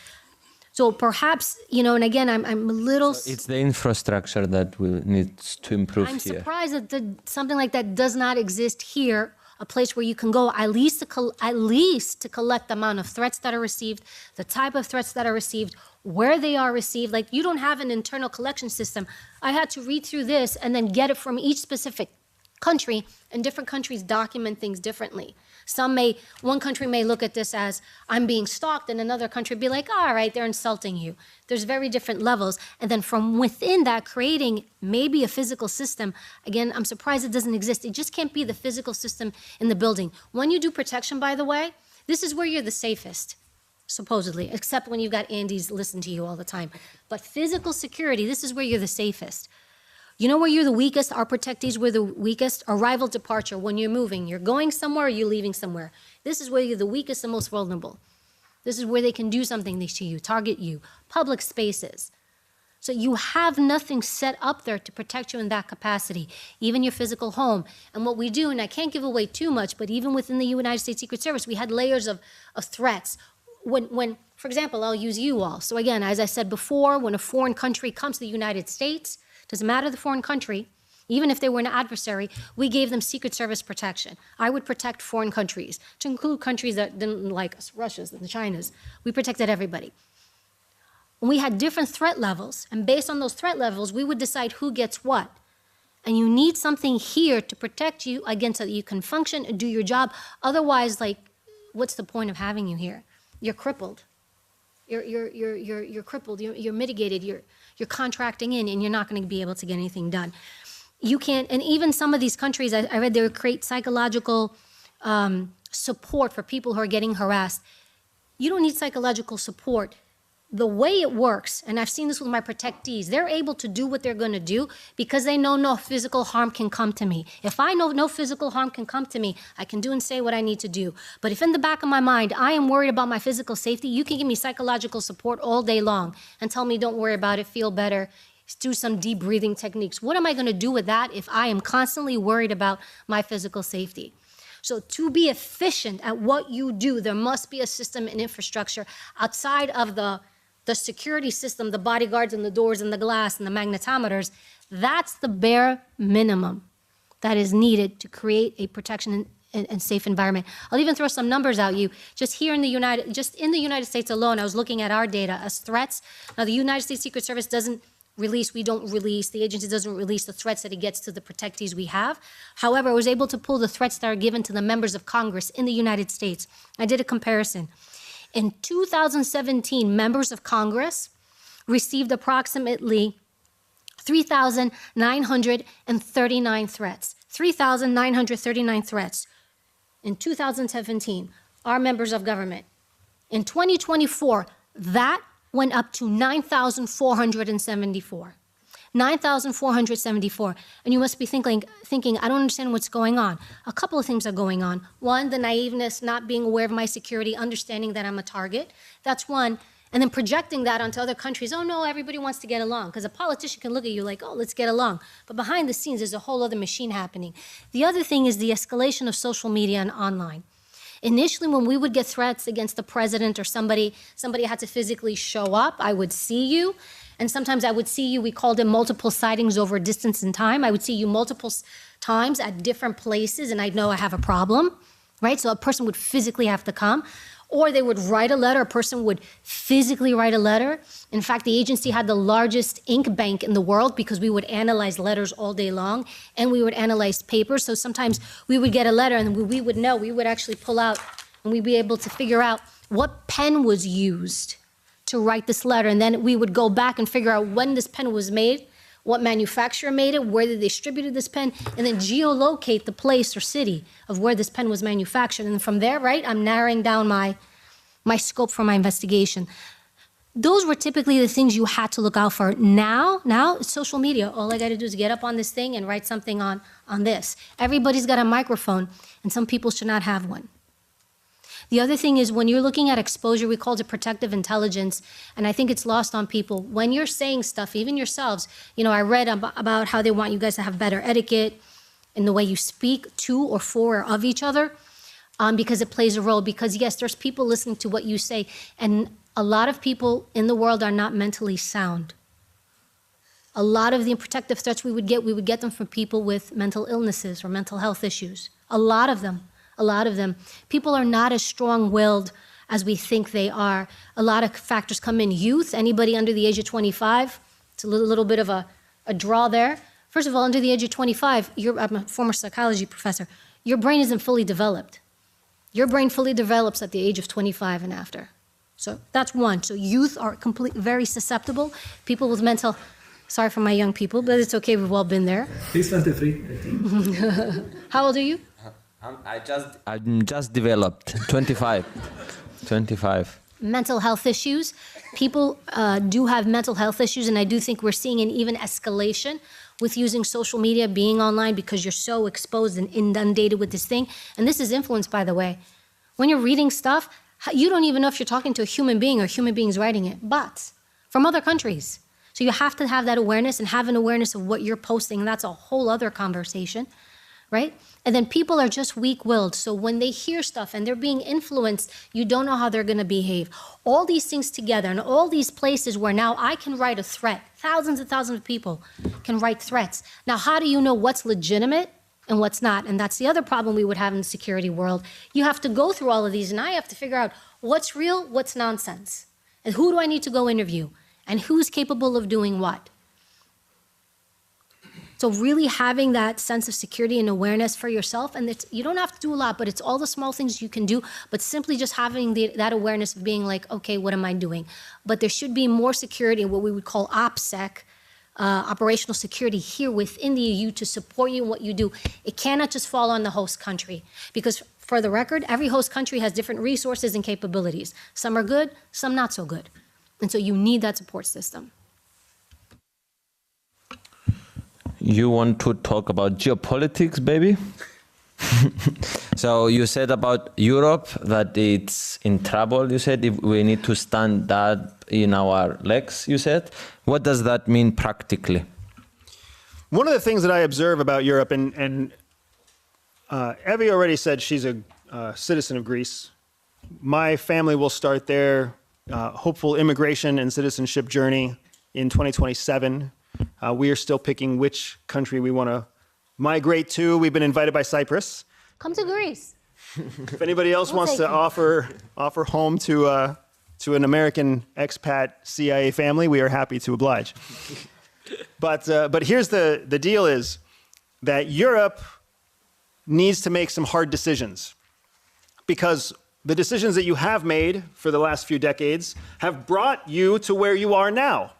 So perhaps, and again, I'm a little... So it's the infrastructure that needs to improve I'm here. surprised that something like that does not exist here, a place where you can go at least to collect the amount of threats that are received, the type of threats that are received, where they are received. Like, you don't have an internal collection system. I had to read through this and then get it from each specific country, and different countries document things differently. One country may look at this as, I'm being stalked, and another country be like, all right, they're insulting you. There's very different levels. And then from within that, creating maybe a physical system. Again, I'm surprised it doesn't exist. It just can't be the physical system in the building. When you do protection, by the way, this is where you're the safest, supposedly, except when you've got Andes listen to you all the time. But physical security, this is where you're the safest. You know where you're the weakest? Our protectees were the weakest. Arrival, departure, when you're moving. You're going somewhere or you're leaving somewhere. This is where you're the weakest and most vulnerable. This is where they can do something to you, target you. Public spaces. So you have nothing set up there to protect you in that capacity, even your physical home. And what we do, and I can't give away too much, but even within the United States Secret Service, we had layers of threats. When, for example, I'll use you all. So again, as I said before, when a foreign country comes to the United States, doesn't matter the foreign country, even if they were an adversary, we gave them Secret Service protection. I would protect foreign countries, to include countries that didn't like us, Russia's and the China's. We protected everybody. And we had different threat levels, and based on those threat levels, we would decide who gets what. And you need something here to protect you against so that you can function and do your job. Otherwise, like, what's the point of having you here? You're crippled. You're crippled. You're mitigated. You're contracting in, and you're not going to be able to get anything done. You can't, and even some of these countries, I read they would create psychological support for people who are getting harassed. You don't need psychological support. The way it works, and I've seen this with my protectees, they're able to do what they're going to do because they know no physical harm can come to me. If I know no physical harm can come to me, I can do and say what I need to do. But if in the back of my mind, I am worried about my physical safety, you can give me psychological support all day long and tell me don't worry about it, feel better, do some deep breathing techniques. What am I going to do with that if I am constantly worried about my physical safety? So to be efficient at what you do, there must be a system and infrastructure outside of the security system, the bodyguards and the doors and the glass and the magnetometers. That's the bare minimum that is needed to create a protection and safe environment. I'll even throw some numbers at you. Just in the United States alone, I was looking at our data as threats. Now, the United States Secret Service we don't release, the agency doesn't release the threats that it gets to the protectees we have. However, I was able to pull the threats that are given to the members of Congress in the United States. I did a comparison. In 2017, members of Congress received approximately 3,939 threats. 3,939 threats in 2017, our members of government. In 2024, that went up to 9,474. 9,474. And you must be thinking, I don't understand what's going on. A couple of things are going on. One, the naiveness, not being aware of my security, understanding that I'm a target. That's one. And then projecting that onto other countries. Oh, no, everybody wants to get along. Because a politician can look at you like, oh, let's get along. But behind the scenes, there's a whole other machine happening. The other thing is the escalation of social media and online. Initially, when we would get threats against the president or somebody had to physically show up, I would see you. And sometimes I would see you, we called it multiple sightings over distance and time. I would see you multiple times at different places, and I'd know I have a problem, right? So a person would physically have to come. Or they would write a letter, a person would physically write a letter. In fact, the agency had the largest ink bank in the world because we would analyze letters all day long, and we would analyze papers. So sometimes we would get a letter, and we would know, we would actually pull out, and we'd be able to figure out what pen was used to write this letter. And then we would go back and figure out when this pen was made, what manufacturer made it, where they distributed this pen, and then geolocate the place or city of where this pen was manufactured. And from there, right, I'm narrowing down my scope for my investigation. those were typically the things you had to look out for. Now it's social media. All I got to do is get up on this thing and write something on this. Everybody's got a microphone, and some people should not have one. The other thing is when you're looking at exposure, we call it protective intelligence, and I think it's lost on people. When you're saying stuff, even yourselves, I read about how they want you guys to have better etiquette in the way you speak to or for or of each other, because it plays a role. Because yes, there's people listening to what you say, and a lot of people in the world are not mentally sound. A lot of the protective threats we would get them from people with mental illnesses or mental health issues. A lot of them. People are not as strong-willed as we think they are. A lot of factors come in. Youth, anybody under the age of 25, it's a little bit of a draw there. First of all, under the age of 25, I'm a former psychology professor, your brain isn't fully developed. Your brain fully develops at the age of 25 and after. So that's one. So youth are very susceptible. People with mental, sorry for my young people, but it's okay, we've all been there. He's 23, I think. How old are you? I'm just developed, 25. Mental health issues. People do have mental health issues, and I do think we're seeing an even escalation with using social media, being online, because you're so exposed and inundated with this thing. And this is influenced, by the way. When you're reading stuff, you don't even know if you're talking to a human being or a human being's writing it, but from other countries. So you have to have that awareness and have an awareness of what you're posting, and that's a whole other conversation, right? And then people are just weak-willed. So when they hear stuff and they're being influenced, you don't know how they're going to behave. All these things together and all these places where now I can write a threat, thousands and thousands of people can write threats. Now, how do you know what's legitimate and what's not? And that's the other problem we would have in the security world. You have to go through all of these, and I have to figure out what's real, what's nonsense, and who do I need to go interview, and who's capable of doing what. So really having that sense of security and awareness for yourself, and you don't have to do a lot, but it's all the small things you can do, but simply just having that awareness of being like, okay, what am I doing? But there should be more security in what we would call OPSEC, operational security here within the EU to support you in what you do. It cannot just fall on the host country, because for the record, every host country has different resources and capabilities. Some are good, some not so good. And so you need that support system. You want to talk about geopolitics, baby? So you said about Europe that it's in trouble, you said, if we need to stand that in our legs, you said. What does that mean practically? One of the things that I observe about Europe, and Evie already said she's a citizen of Greece. My family will start their hopeful immigration and citizenship journey in 2027. We are still picking which country we want to migrate to. We've been invited by Cyprus. Come to Greece. If anybody else wants to offer home to an American expat CIA family, we are happy to oblige. But here's the deal is that Europe needs to make some hard decisions, because the decisions that you have made for the last few decades have brought you to where you are now.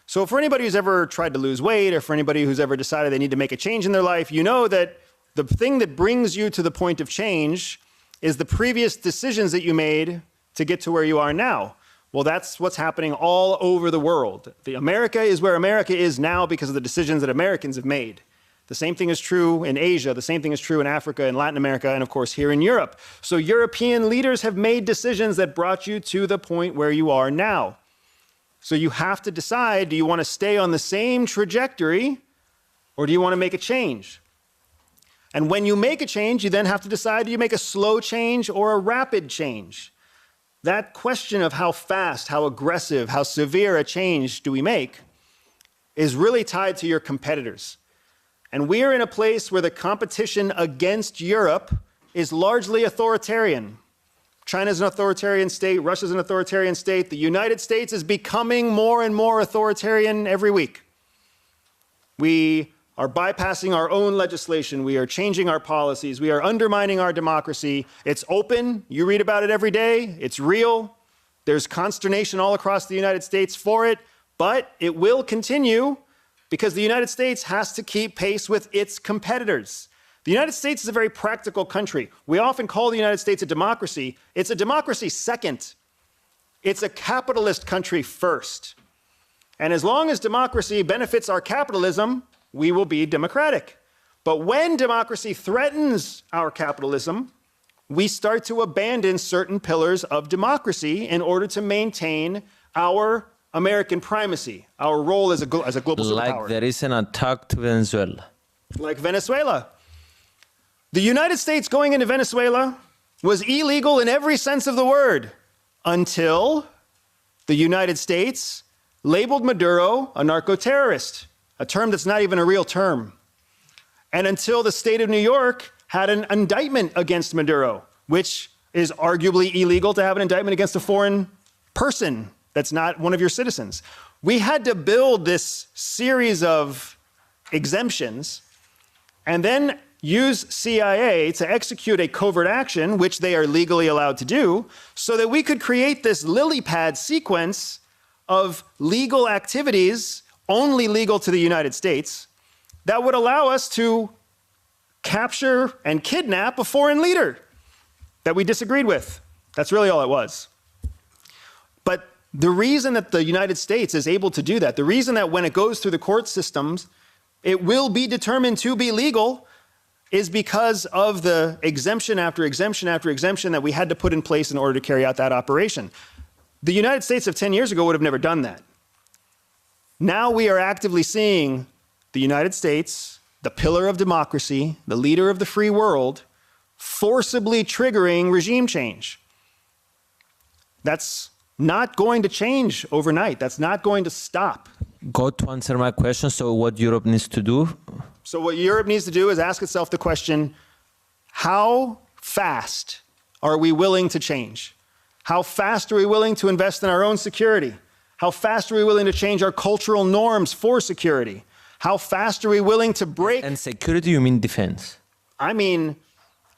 So for anybody who's ever tried to lose weight, or for anybody who's ever decided they need to make a change in their life, you know that the thing that brings you to the point of change is the previous decisions that you made to get to where you are now. Well, that's what's happening all over the world. America is where America is now because of the decisions that Americans have made. The same thing is true in Asia. The same thing is true in Africa and Latin America, and of course here in Europe. So European leaders have made decisions that brought you to the point where you are now. So you have to decide, do you want to stay on the same trajectory, or do you want to make a change? And when you make a change, you then have to decide, do you make a slow change or a rapid change? That question of how fast, how aggressive, how severe a change do we make is really tied to your competitors. And we are in a place where the competition against Europe is largely authoritarian. China's an authoritarian state, Russia's an authoritarian state, the United States is becoming more and more authoritarian every week. We are bypassing our own legislation, we are changing our policies, we are undermining our democracy. It's open, you read about it every day, it's real, there's consternation all across the United States for it, but it will continue because the United States has to keep pace with its competitors. The United States is a very practical country. We often call the United States a democracy. It's a democracy second. It's a capitalist country first. And as long as democracy benefits our capitalism, we will be democratic. But when democracy threatens our capitalism, we start to abandon certain pillars of democracy in order to maintain our American primacy, our role as a global superpower. Like there is an attack to Venezuela. Like Venezuela. The United States going into Venezuela was illegal in every sense of the word until the United States labeled Maduro a narco-terrorist, a term that's not even a real term. And until the state of New York had an indictment against Maduro, which is arguably illegal to have an indictment against a foreign person that's not one of your citizens. We had to build this series of exemptions and then use CIA to execute a covert action, which they are legally allowed to do, so that we could create this lily pad sequence of legal activities, only legal to the United States, that would allow us to capture and kidnap a foreign leader that we disagreed with. That's really all it was. But the reason that the United States is able to do that, the reason that when it goes through the court systems, it will be determined to be legal, is because of the exemption after exemption after exemption that we had to put in place in order to carry out that operation. The United States of 10 years ago would have never done that. Now we are actively seeing the United States, the pillar of democracy, the leader of the free world, forcibly triggering regime change. That's not going to change overnight. That's not going to stop. Go to answer my question. So what Europe needs to do? So what Europe needs to do is ask itself the question, how fast are we willing to change? How fast are we willing to invest in our own security? How fast are we willing to change our cultural norms for security? How fast are we willing to break? And security, you mean defense? I mean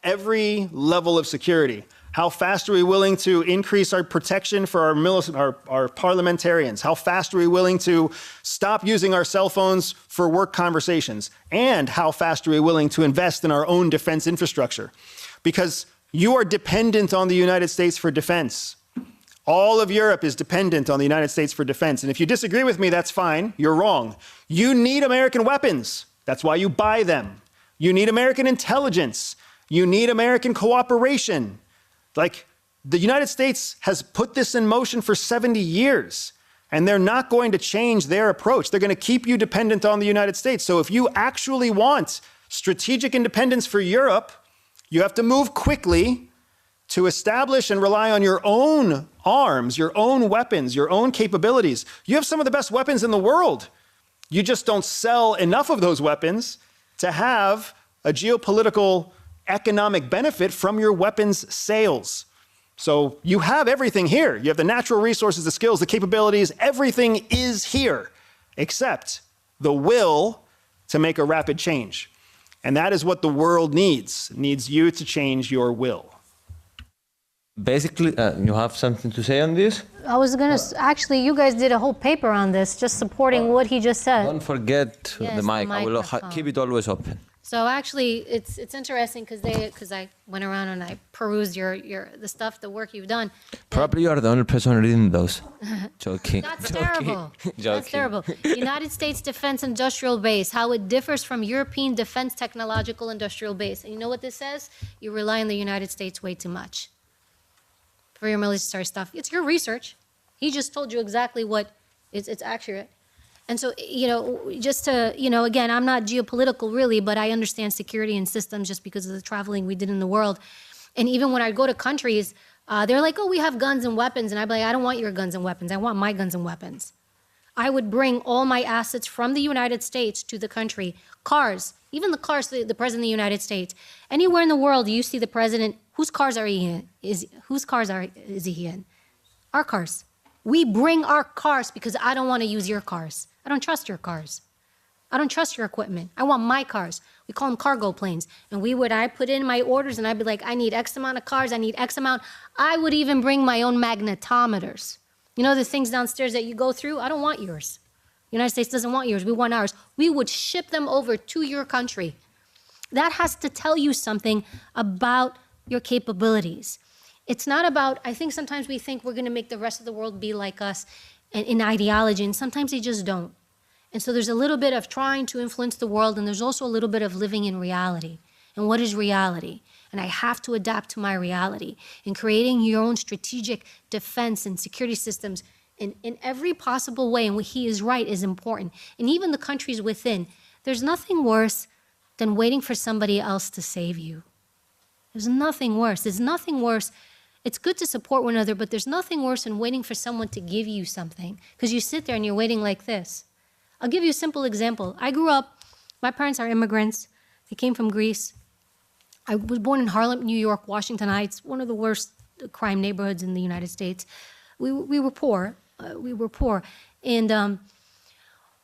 every level of security. How fast are we willing to increase our protection for our parliamentarians? How fast are we willing to stop using our cell phones for work conversations? And how fast are we willing to invest in our own defense infrastructure? Because you are dependent on the United States for defense. All of Europe is dependent on the United States for defense. And if you disagree with me, that's fine. You're wrong. You need American weapons. That's why you buy them. You need American intelligence. You need American cooperation. Like, the United States has put this in motion for 70 years, and they're not going to change their approach. They're going to keep you dependent on the United States. So if you actually want strategic independence for Europe, you have to move quickly to establish and rely on your own arms, your own weapons, your own capabilities. You have some of the best weapons in the world. You just don't sell enough of those weapons to have a geopolitical economic benefit from your weapons sales. So you have everything here. You have the natural resources, the skills, the capabilities, everything is here, except the will to make a rapid change. And that is what the world needs. It needs you to change your will. Basically, you have something to say on this? I was going to, actually, you guys did a whole paper on this, just supporting what he just said. Don't forget Yes, the mic. I will microphone. keep it always open. So actually, it's interesting because I went around and I perused the stuff, the work you've done. Probably you are the only person reading those. Joking. That's Joking. terrible. That's Joking. terrible. United States Defense Industrial Base, how it differs from European Defense Technological Industrial Base. And you know what this says? You rely on the United States way too much for your military stuff. It's your research. He just told you exactly what it's accurate. And so, just to, again, I'm not geopolitical really, but I understand security and systems just because of the traveling we did in the world. And even when I go to countries, they're like, oh, we have guns and weapons. And I'd be like, I don't want your guns and weapons. I want my guns and weapons. I would bring all my assets from the United States to the country. Cars, even the cars, the president of the United States. Anywhere in the world you see the president, whose cars are he in? Is he in? Our cars. We bring our cars because I don't want to use your cars. I don't trust your cars. I don't trust your equipment. I want my cars. We call them cargo planes. And I put in my orders and I'd be like, I need X amount of cars. I need X amount. I would even bring my own magnetometers. You know the things downstairs that you go through? I don't want yours. The United States doesn't want yours. We want ours. We would ship them over to your country. That has to tell you something about your capabilities. It's not about, I think sometimes we think we're going to make the rest of the world be like us in ideology, and sometimes they just don't. And so there's a little bit of trying to influence the world, and there's also a little bit of living in reality. And what is reality? And I have to adapt to my reality. And creating your own strategic defense and security systems in every possible way, and what he is right, is important. And even the countries within, there's nothing worse than waiting for somebody else to save you. There's nothing worse. There's nothing worse. It's good to support one another, but there's nothing worse than waiting for someone to give you something, because you sit there and you're waiting like this. I'll give you a simple example. I grew up, my parents are immigrants. They came from Greece. I was born in Harlem, New York, Washington Heights, one of the worst crime neighborhoods in the United States. We were poor. And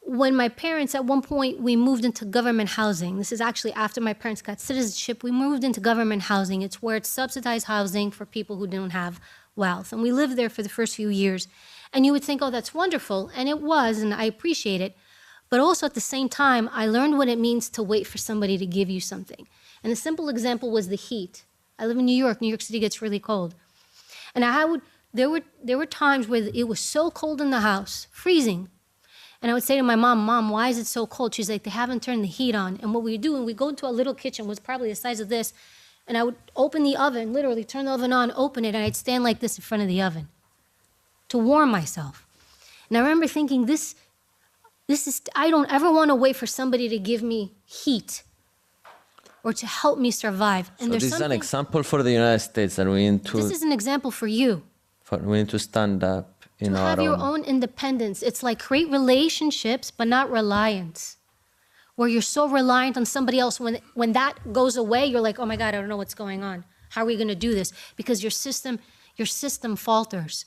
when my parents, at one point, we moved into government housing. This is actually after my parents got citizenship. We moved into government housing. It's where it's subsidized housing for people who don't have wealth. And we lived there for the first few years. And you would think, oh, that's wonderful. And it was, and I appreciate it. But also at the same time, I learned what it means to wait for somebody to give you something. And a simple example was the heat. I live in New York. New York City gets really cold. And there were times where it was so cold in the house, freezing. And I would say to my mom, Mom, why is it so cold? She's like, they haven't turned the heat on. And what we do, and we go into a little kitchen, was probably the size of this, and I would open the oven, literally turn the oven on, open it, and I'd stand like this in front of the oven to warm myself. And I remember thinking, I don't ever want to wait for somebody to give me heat or to help me survive. And so this is an example for the United States that we need to... This is an example for you. We need to stand up in our own... To have your own independence. It's like create relationships, but not reliance. Where you're so reliant on somebody else, when that goes away, you're like, oh my God, I don't know what's going on. How are we going to do this? Because your system falters.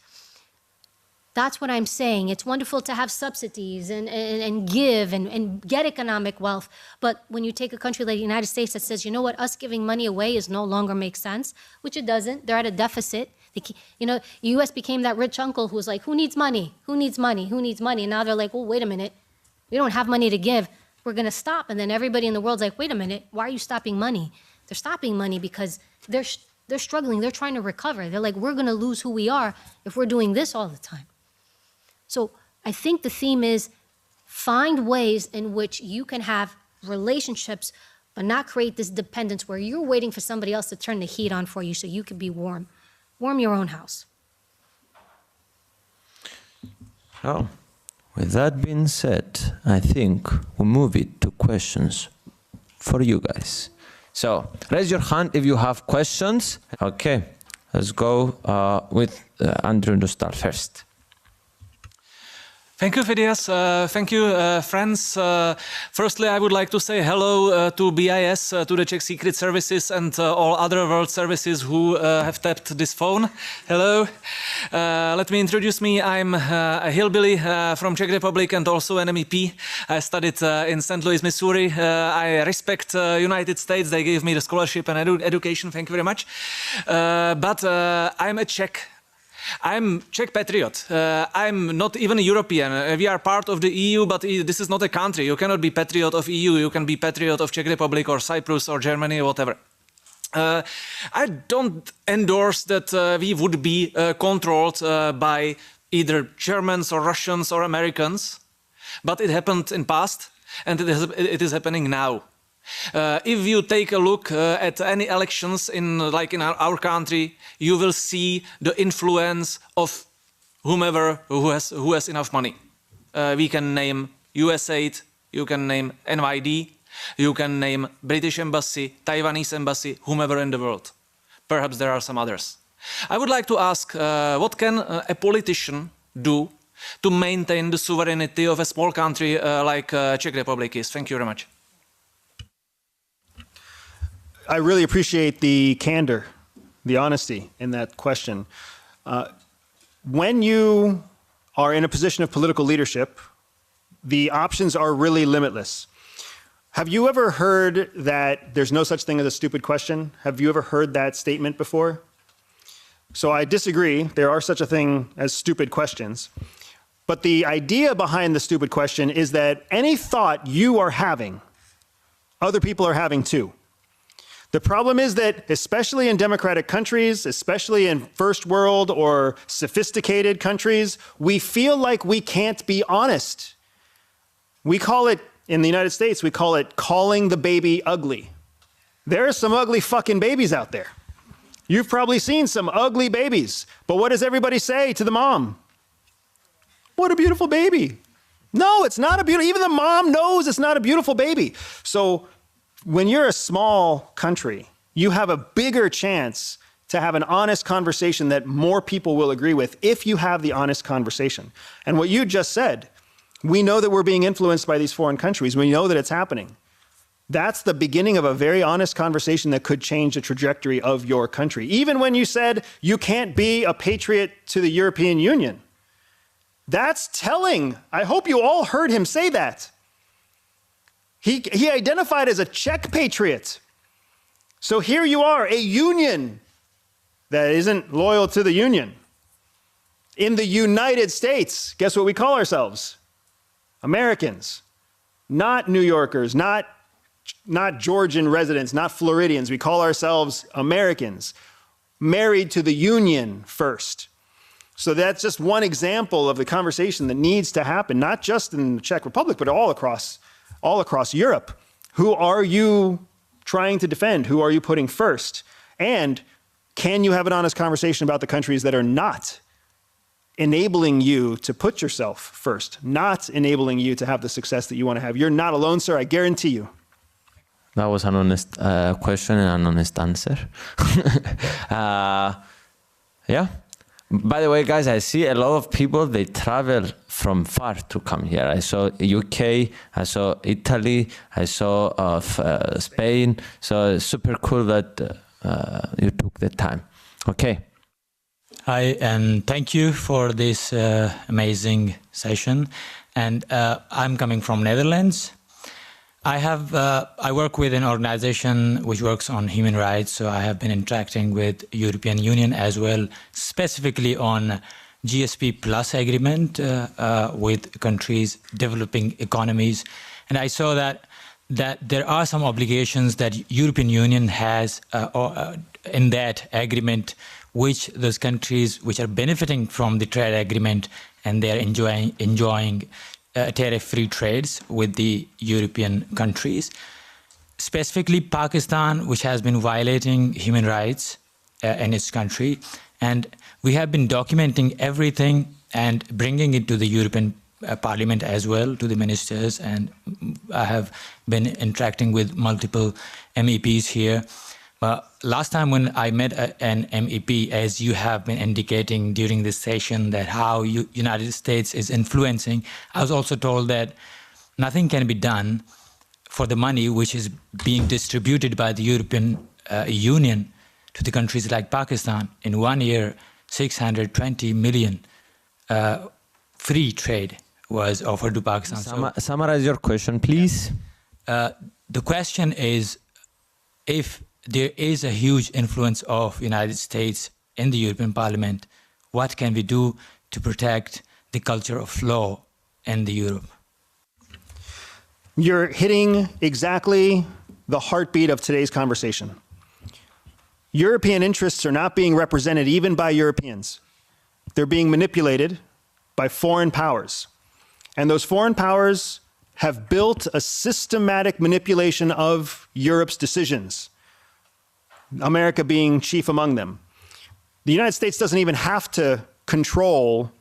That's what I'm saying. It's wonderful to have subsidies and give and get economic wealth. But when you take a country like the United States that says, you know what, us giving money away is no longer makes sense, which it doesn't. They're at a deficit. The U.S. became that rich uncle who was like, who needs money? Who needs money? Who needs money? And now they're like, well, wait a minute. We don't have money to give. We're going to stop. And then everybody in the world's like, wait a minute. Why are you stopping money? They're stopping money because they're struggling. They're trying to recover. They're like, we're going to lose who we are if we're doing this all the time. So I think the theme is find ways in which you can have relationships, but not create this dependence where you're waiting for somebody else to turn the heat on for you so you can be warm. Warm your own house. So, with that being said, I think we'll move it to questions for you guys. So, raise your hand if you have questions. Okay, let's go with Andrew to start first. Thank you, Phidias. Thank you, friends. Firstly, I would like to say hello to BIS, to the Czech Secret Services and all other world services who have tapped this phone. Hello. Let me introduce me. I'm a hillbilly from Czech Republic and also an MEP. I studied in St. Louis, Missouri. I respect United States. They gave me the scholarship and education. Thank you very much. But I'm a Czech. I'm Czech patriot. I'm not even a European. We are part of the EU, but this is not a country. You cannot be patriot of EU. You can be patriot of Czech Republic or Cyprus or Germany or whatever. I don't endorse that we would be controlled by either Germans or Russians or Americans, but it happened in past and it is happening now. If you take a look at any elections in our country, you will see the influence of whomever who has enough money. We can name USAID, you can name NYD, you can name British Embassy, Taiwanese Embassy, whomever in the world. Perhaps there are some others. I would like to ask, what can a politician do to maintain the sovereignty of a small country like Czech Republic is? Thank you very much. I really appreciate the candor, the honesty in that question. When you are in a position of political leadership, the options are really limitless. Have you ever heard that there's no such thing as a stupid question? Have you ever heard that statement before? So I disagree. There are such a thing as stupid questions. But the idea behind the stupid question is that any thought you are having, other people are having too. The problem is that, especially in democratic countries, especially in first world or sophisticated countries, we feel like we can't be honest. We call it, in the United States, we call it calling the baby ugly. There are some ugly fucking babies out there. You've probably seen some ugly babies, but what does everybody say to the mom? What a beautiful baby. No, it's not a beautiful, even the mom knows it's not a beautiful baby. So when you're a small country, you have a bigger chance to have an honest conversation that more people will agree with if you have the honest conversation. And what you just said, we know that we're being influenced by these foreign countries. We know that it's happening. That's the beginning of a very honest conversation that could change the trajectory of your country. Even when you said you can't be a patriot to the European Union. That's telling. I hope you all heard him say that. He identified as a Czech patriot. So here you are, a union that isn't loyal to the union. In the United States, guess what we call ourselves? Americans. Not New Yorkers, not Georgian residents, not Floridians. We call ourselves Americans, married to the union first. So that's just one example of the conversation that needs to happen, not just in the Czech Republic, but all across Europe. Who are you trying to defend? Who are you putting first? And can you have an honest conversation about the countries that are not enabling you to put yourself first, not enabling you to have the success that you want to have? You're not alone, sir, I guarantee you. That was an honest question and an honest answer. Yeah. By the way, guys, I see a lot of people, they travel from far to come here. I saw UK, I saw Italy, I saw Spain. So it's super cool that you took the time. Okay. Hi, and thank you for this amazing session. And I'm coming from Netherlands. I work with an organization which works on human rights, so I have been interacting with European Union as well, specifically on GSP Plus agreement with countries, developing economies. And I saw that there are some obligations that European Union has in that agreement, which those countries which are benefiting from the trade agreement and they're enjoying tariff-free trades with the European countries. Specifically Pakistan, which has been violating human rights in its country. And we have been documenting everything and bringing it to the European Parliament as well, to the ministers. And I have been interacting with multiple MEPs here. But last time when I met an MEP, as you have been indicating during this session, that how United States is influencing, I was also told that nothing can be done for the money which is being distributed by the European Union to the countries like Pakistan. In 1 year, 620 million free trade was offered to Pakistan. Summarize your question, please. The question is, if there is a huge influence of United States in the European Parliament, what can we do to protect the culture of law in the Europe? You're hitting exactly the heartbeat of today's conversation. European interests are not being represented even by Europeans. They're being manipulated by foreign powers. And those foreign powers have built a systematic manipulation of Europe's decisions, America being chief among them. The United States doesn't even have to control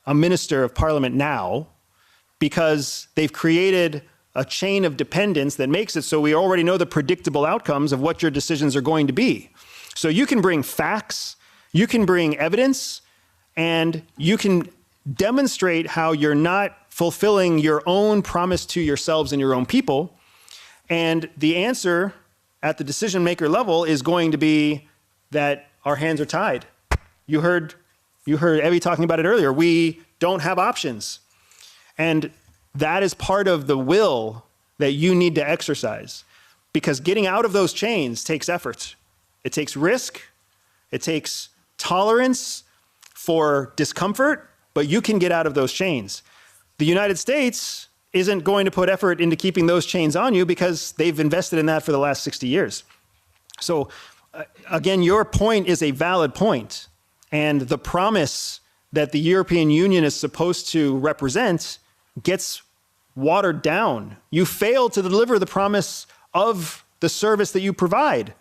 a minister of parliament now because they've created a chain of dependence that makes it so we already know the predictable outcomes of what your decisions are going to be. So you can bring facts, you can bring evidence, and you can demonstrate how you're not fulfilling your own promise to yourselves and your own people. And the answer at the decision maker level is going to be that our hands are tied. You heard Evie talking about it earlier. We don't have options. And that is part of the will that you need to exercise, because getting out of those chains takes effort. It takes risk. It takes tolerance for discomfort, but you can get out of those chains. The United States isn't going to put effort into keeping those chains on you because they've invested in that for the last 60 years. So again, your point is a valid point, and the promise that the European Union is supposed to represent gets watered down. You fail to deliver the promise of the service that you provide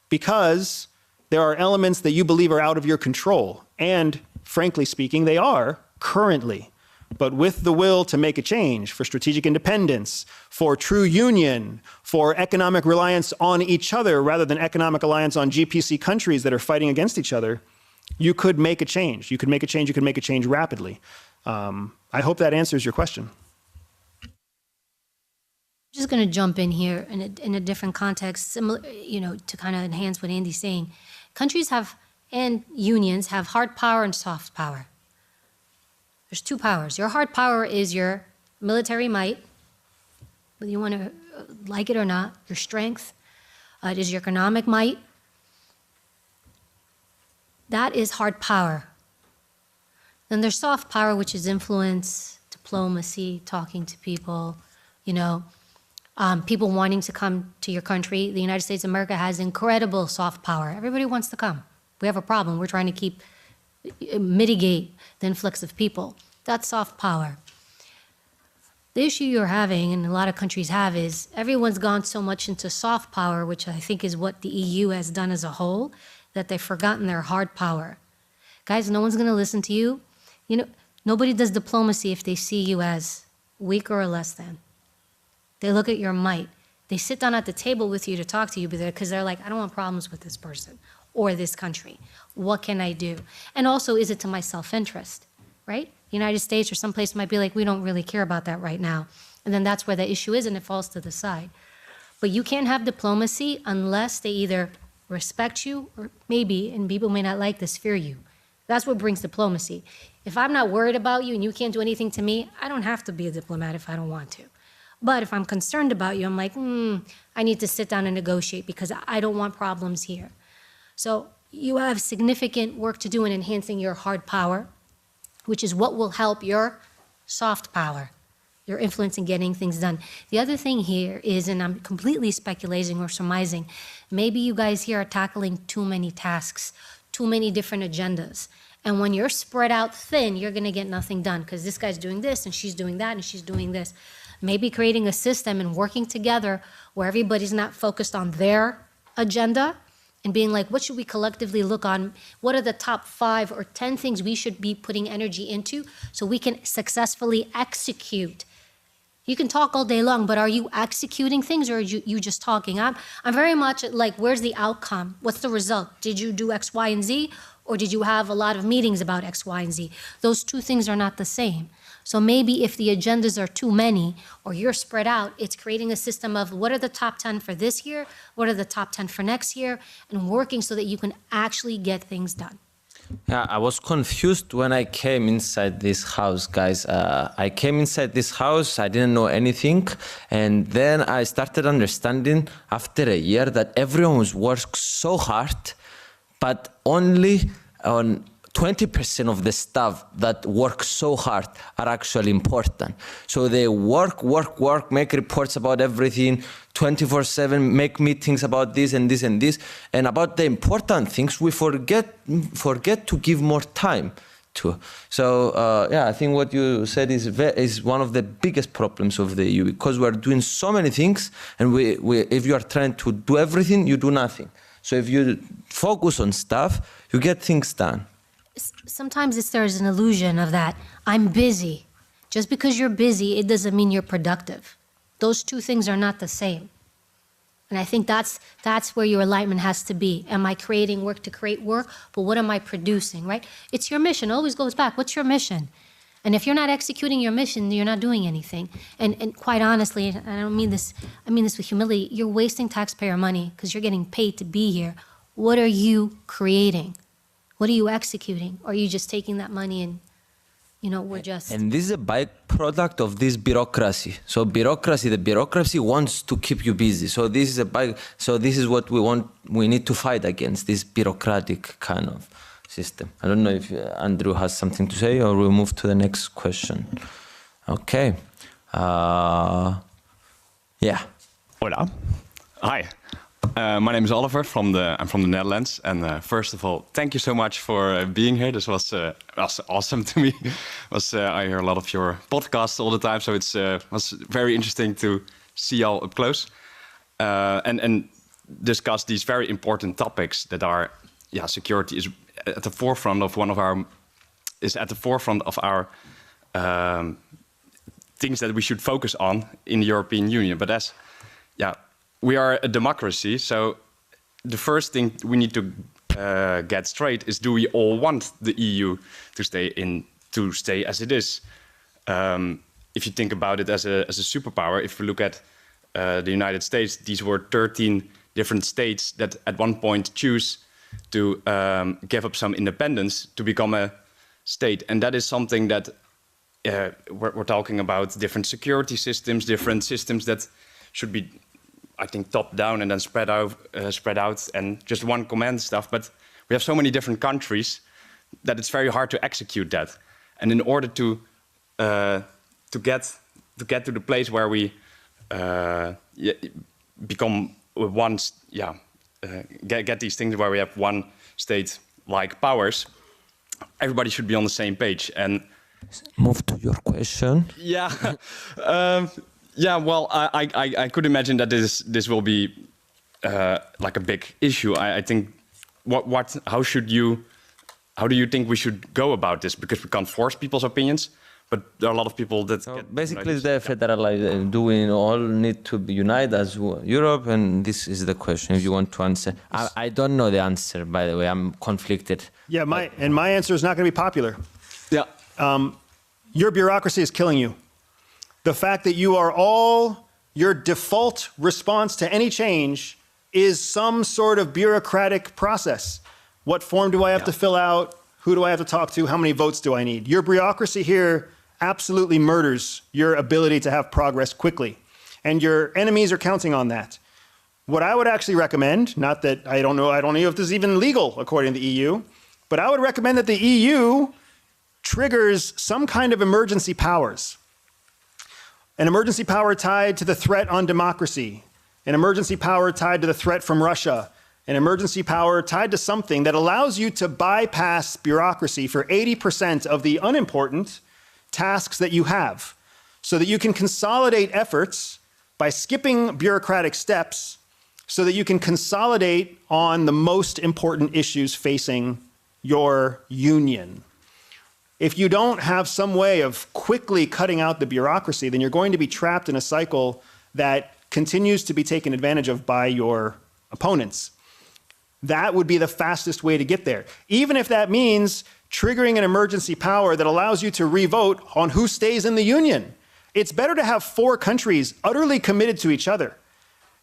because there are elements that you believe are out of your control. And frankly speaking, they are currently. But with the will to make a change for strategic independence, for true union, for economic reliance on each other rather than economic alliance on GPC countries that are fighting against each other, you could make a change. You could make a change. You could make a change rapidly. I hope that answers your question. I'm just going to jump in here in a different context, similar, to kind of enhance what Andy's saying. Countries have, and unions have hard power and soft power. There's two powers. Your hard power is your military might, whether you want to like it or not, your strength. It is your economic might. That is hard power. Then there's soft power, which is influence, diplomacy, talking to people, people wanting to come to your country. The United States of America has incredible soft power. Everybody wants to come. We have a problem. We're trying to mitigate the influx of people. That's soft power. The issue you're having, and a lot of countries have, is everyone's gone so much into soft power, which I think is what the EU has done as a whole, that they've forgotten their hard power. Guys, no one's going to listen to you. Nobody does diplomacy if they see you as weak or less than. They look at your might. They sit down at the table with you to talk to you because they're like, I don't want problems with this person or this country. What can I do? And also, is it to my self-interest, right? The United States or someplace might be like, we don't really care about that right now. And then that's where the issue is, and it falls to the side. But you can't have diplomacy unless they either respect you or maybe, and people may not like this, fear you. That's what brings diplomacy. If I'm not worried about you and you can't do anything to me, I don't have to be a diplomat if I don't want to. But if I'm concerned about you, I'm like, I need to sit down and negotiate because I don't want problems here. So you have significant work to do in enhancing your hard power, which is what will help your soft power, your influence in getting things done. The other thing here is, and I'm completely speculating or surmising, maybe you guys here are tackling too many tasks, too many different agendas. And when you're spread out thin, you're going to get nothing done because this guy's doing this and she's doing that and she's doing this. Maybe creating a system and working together where everybody's not focused on their agenda and being like, what should we collectively look on? What are the top 5 or 10 things we should be putting energy into so we can successfully execute? You can talk all day long, but are you executing things or are you just talking? I'm very much like, where's the outcome? What's the result? Did you do X, Y, and Z? Or did you have a lot of meetings about X, Y, and Z? Those two things are not the same. So maybe if the agendas are too many or you're spread out, it's creating a system of what are the top 10 for this year? What are the top 10 for next year? And working so that you can actually get things done. Yeah, I was confused when I came inside this house, guys. I came inside this house, I didn't know anything. And then I started understanding after a year that everyone works so hard, but only on 20% of the staff that work so hard are actually important. So they work, make reports about everything, 24/7, make meetings about this and this and this. And about the important things, we forget to give more time to. So I think what you said is one of the biggest problems of the EU, because we're doing so many things, and if you are trying to do everything, you do nothing. So if you focus on stuff, you get things done. Sometimes there's an illusion of that. I'm busy. Just because you're busy, it doesn't mean you're productive. Those two things are not the same. And I think that's where your alignment has to be. Am I creating work to create work? But what am I producing, right? It's your mission. It always goes back. What's your mission? And if you're not executing your mission, you're not doing anything. And quite honestly, and I mean this with humility, you're wasting taxpayer money because you're getting paid to be here. What are you creating? What are you executing? Or are you just taking that money and, we're just... And this is a byproduct of this bureaucracy. So the bureaucracy wants to keep you busy. So this is what we want. We need to fight against, this bureaucratic kind of system. I don't know if Andrew has something to say, or we'll move to the next question. Okay. Yeah. Hola. Hi. My name is Oliver. I'm from the Netherlands. And first of all, thank you so much for being here. This was awesome to me. I hear a lot of your podcasts all the time, so it was very interesting to see y'all up close and discuss these very important topics that are, security is at the forefront of our things that we should focus on in the European Union. But we are a democracy, so the first thing we need to get straight is: do we all want the EU to stay as it is? If you think about it as a superpower, if we look at the United States, these were 13 different states that at one point choose to give up some independence to become a state, and that is something that we're talking about different security systems, different systems that should be, I think, top down and then spread out, and just one command stuff. But we have so many different countries that it's very hard to execute that. And in order to get to the place where we become one, get these things where we have one state-like powers, everybody should be on the same page. And move to your question. Yeah. Well, I could imagine that this will be like a big issue. I think how do you think we should go about this? Because we can't force people's opinions, but there are a lot of people that basically the federalized doing all need to be united as Europe, and this is the question if you want to answer. I don't know the answer, by the way. I'm conflicted. Yeah, my answer is not going to be popular. Yeah. Your bureaucracy is killing you. The fact that your default response to any change is some sort of bureaucratic process. What form do I have to fill out? Who do I have to talk to? How many votes do I need? Your bureaucracy here absolutely murders your ability to have progress quickly. And your enemies are counting on that. What I would actually recommend, not that I don't know if this is even legal according to the EU, but I would recommend that the EU triggers some kind of emergency powers. An emergency power tied to the threat on democracy, an emergency power tied to the threat from Russia, an emergency power tied to something that allows you to bypass bureaucracy for 80% of the unimportant tasks that you have, so that you can consolidate efforts by skipping bureaucratic steps, so that you can consolidate on the most important issues facing your union. If you don't have some way of quickly cutting out the bureaucracy, then you're going to be trapped in a cycle that continues to be taken advantage of by your opponents. That would be the fastest way to get there. Even if that means triggering an emergency power that allows you to re-vote on who stays in the union. It's better to have 4 countries utterly committed to each other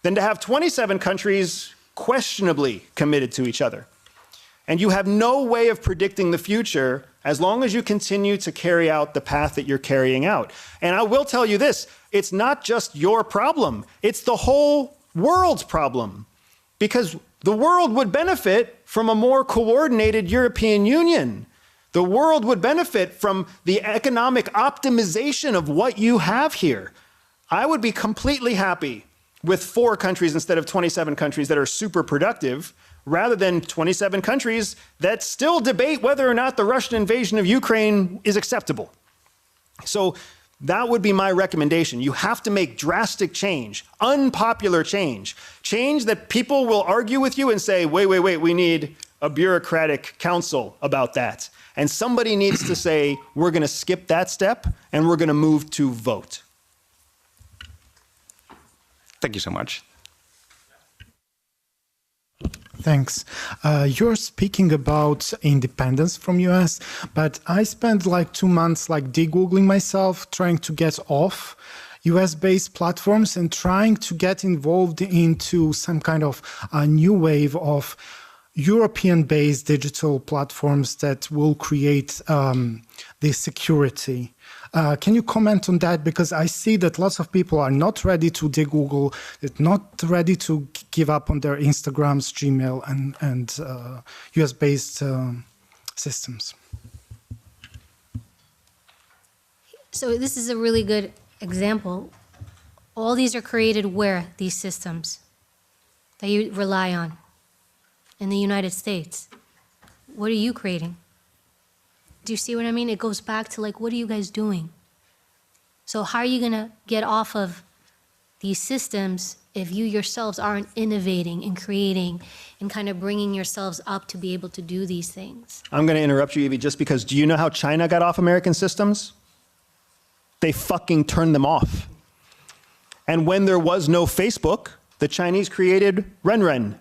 than to have 27 countries questionably committed to each other. And you have no way of predicting the future as long as you continue to carry out the path that you're carrying out. And I will tell you this, it's not just your problem, it's the whole world's problem. Because the world would benefit from a more coordinated European Union. The world would benefit from the economic optimization of what you have here. I would be completely happy with 4 countries instead of 27 countries that are super productive, rather than 27 countries that still debate whether or not the Russian invasion of Ukraine is acceptable. So that would be my recommendation. You have to make drastic change, unpopular change, change that people will argue with you and say, wait, we need a bureaucratic council about that. And somebody needs to say, we're going to skip that step and we're going to move to vote. Thank you so much. Thanks. You're speaking about independence from US, but I spent like 2 months de-Googling myself, trying to get off US-based platforms and trying to get involved into some kind of a new wave of European-based digital platforms that will create this security. Can you comment on that? Because I see that lots of people are not ready to de-Google, not ready to give up on their Instagrams, Gmail, and US-based systems. So this is a really good example. All these are created where, these systems? that you rely on in the United States? What are you creating? Do you see what I mean? It goes back to like, what are you guys doing? So how are you gonna get off of these systems if you yourselves aren't innovating and creating and kind of bringing yourselves up to be able to do these things? I'm going to interrupt you, Evie, just because do you know how China got off American systems? They fucking turned them off. And when there was no Facebook, the Chinese created Renren.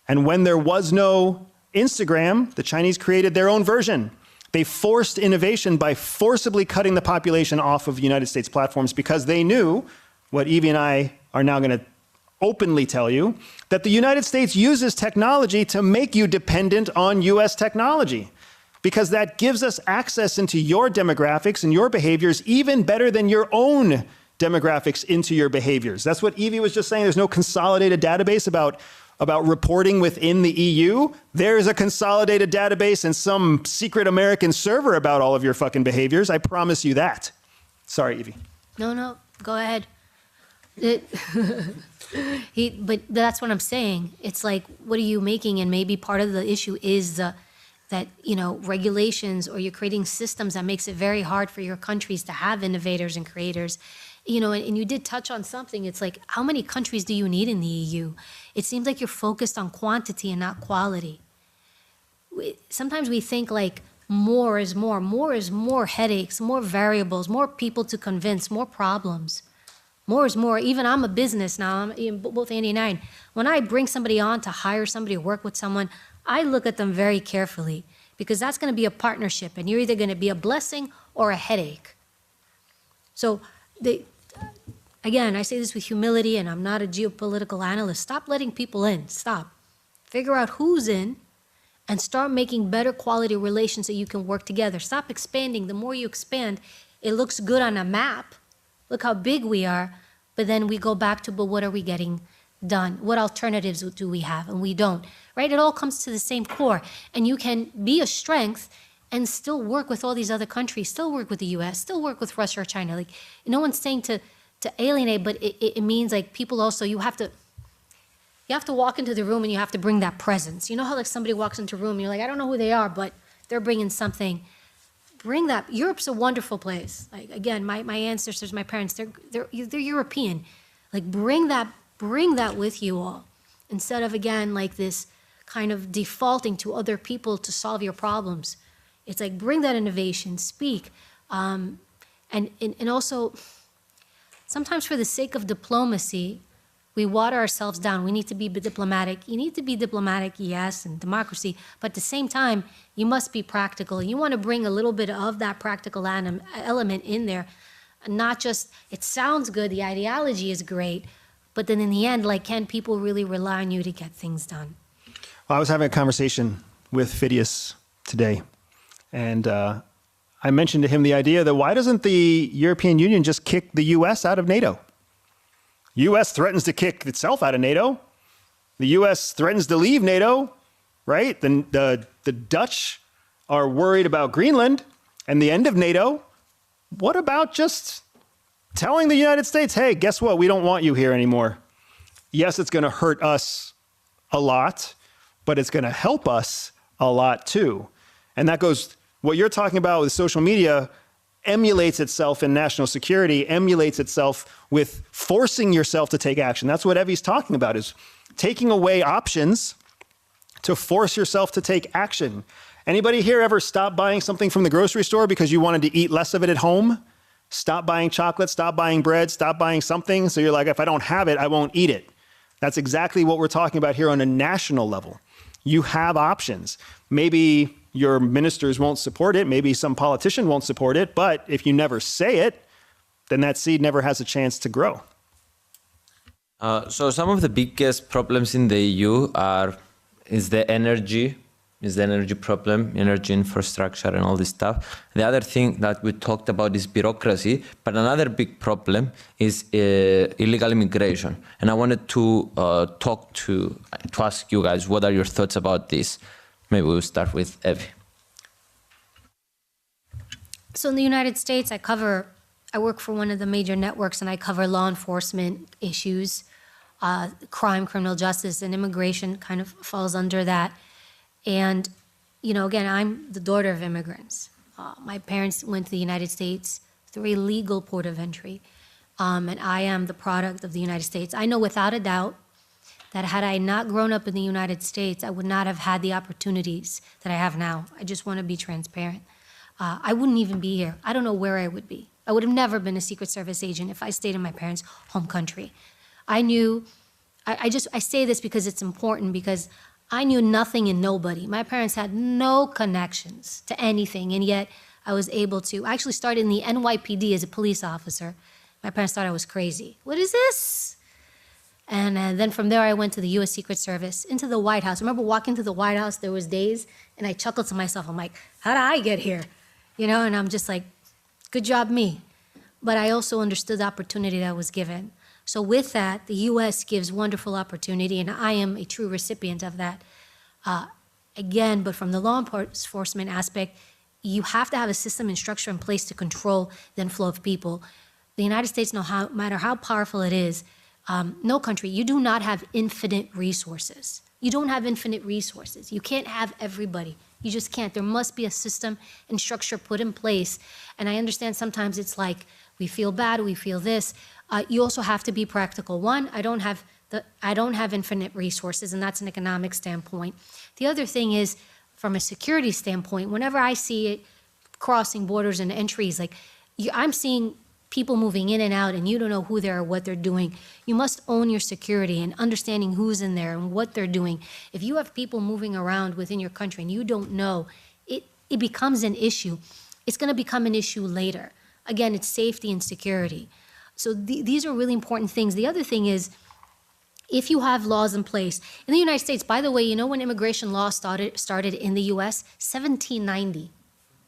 And when there was no Instagram, the Chinese created their own version. They forced innovation by forcibly cutting the population off of United States platforms because they knew, what Evie and I are now going to openly tell you, that the United States uses technology to make you dependent on US technology, because that gives us access into your demographics and your behaviors even better than your own demographics into your behaviors. That's what Evie was just saying. There's no consolidated database about reporting within the EU. There's a consolidated database in some secret American server about all of your fucking behaviors. I promise you that. Sorry, Evie. No, go ahead. But that's what I'm saying. It's like, what are you making? And maybe part of the issue is that, you know, regulations, or you're creating systems that makes it very hard for your countries to have innovators and creators. You know, and you did touch on something. It's like, how many countries do you need in the EU? It seems like you're focused on quantity and not quality. Sometimes we think like more is more. More is more headaches, more variables, more people to convince, more problems. More is more. Even I'm a business now, both Andy and I. When I bring somebody on to hire somebody or work with someone, I look at them very carefully, because that's going to be a partnership, and you're either going to be a blessing or a headache. So again, I say this with humility, and I'm not a geopolitical analyst. Stop letting people in. Stop. Figure out who's in and start making better quality relations so you can work together. Stop expanding. The more you expand, it looks good on a map. Look how big we are. But then we go back to, but what are we getting done? What alternatives do we have? And we don't, right? It all comes to the same core. And you can be a strength and still work with all these other countries, still work with the US, still work with Russia or China. Like, no one's saying to alienate, but it means like people also, you have to walk into the room and you have to bring that presence. You know how like somebody walks into a room and you're like, I don't know who they are, but they're bringing something. Bring that. Europe's a wonderful place. Like, again, my ancestors, my parents, they're European. Like, bring that with you all, instead of, again, like this kind of defaulting to other people to solve your problems. It's like, bring that innovation, speak, and also, sometimes for the sake of diplomacy, we water ourselves down. We need to be diplomatic. You need to be diplomatic, yes, and democracy, but at the same time, you must be practical. You want to bring a little bit of that practical element in there, not just, it sounds good, the ideology is great, but then in the end, like, can people really rely on you to get things done? Well, I was having a conversation with Phidias today, and I mentioned to him the idea that why doesn't the European Union just kick the US out of NATO? US threatens to kick itself out of NATO. The US threatens to leave NATO, right? The Dutch are worried about Greenland and the end of NATO. What about just telling the United States, hey, guess what? We don't want you here anymore. Yes, it's going to hurt us a lot, but it's going to help us a lot too. And that goes, what you're talking about with social media emulates itself in national security, emulates itself with forcing yourself to take action. That's what Evie's talking about, is taking away options to force yourself to take action. Anybody here ever stop buying something from the grocery store because you wanted to eat less of it at home? Stop buying chocolate, stop buying bread, stop buying something. So you're like, if I don't have it, I won't eat it. That's exactly what we're talking about here on a national level. You have options. Maybe your ministers won't support it. Maybe some politician won't support it. But if you never say it, then that seed never has a chance to grow. So some of the biggest problems in the EU is the energy problem, energy infrastructure and all this stuff. The other thing that we talked about is bureaucracy, but another big problem is illegal immigration. And I wanted to ask you guys, what are your thoughts about this? Maybe we'll start with Evie. So in the United States, I work for one of the major networks, and I cover law enforcement issues. crime, criminal justice, and immigration kind of falls under that. And, you know, again, I'm the daughter of immigrants. My parents went to the United States through a legal port of entry, and I am the product of the United States. I know without a doubt that had I not grown up in the United States, I would not have had the opportunities that I have now. I just want to be transparent. I wouldn't even be here. I don't know where I would be. I would have never been a Secret Service agent if I stayed in my parents' home country. I knew, I say this because it's important, because I knew nothing and nobody. My parents had no connections to anything, and yet I was able to. I actually started in the NYPD as a police officer. My parents thought I was crazy. What is this? And then from there, I went to the U.S. Secret Service, into the White House. I remember walking to the White House, there was days, and I chuckled to myself. I'm like, how did I get here? You know, and I'm just like, good job, me. But I also understood the opportunity that was given. So with that, the U.S. gives wonderful opportunity, and I am a true recipient of that. Again, but from the law enforcement aspect, you have to have a system and structure in place to control the inflow of people. The United States, no matter how powerful it is, no country, you do not have infinite resources. You don't have infinite resources. You can't have everybody. You just can't. There must be a system and structure put in place. And I understand sometimes it's like, we feel bad, we feel this. You also have to be practical. One, I don't have infinite resources, and that's an economic standpoint. The other thing is, from a security standpoint, whenever I see it crossing borders and entries, like I'm seeing people moving in and out, and you don't know who they are or what they're doing. You must own your security and understanding who's in there and what they're doing. If you have people moving around within your country and you don't know, it becomes an issue. It's going to become an issue later. Again, it's safety and security. So these are really important things. The other thing is, if you have laws in place, in the United States, by the way, you know when immigration law started in the US? 1790.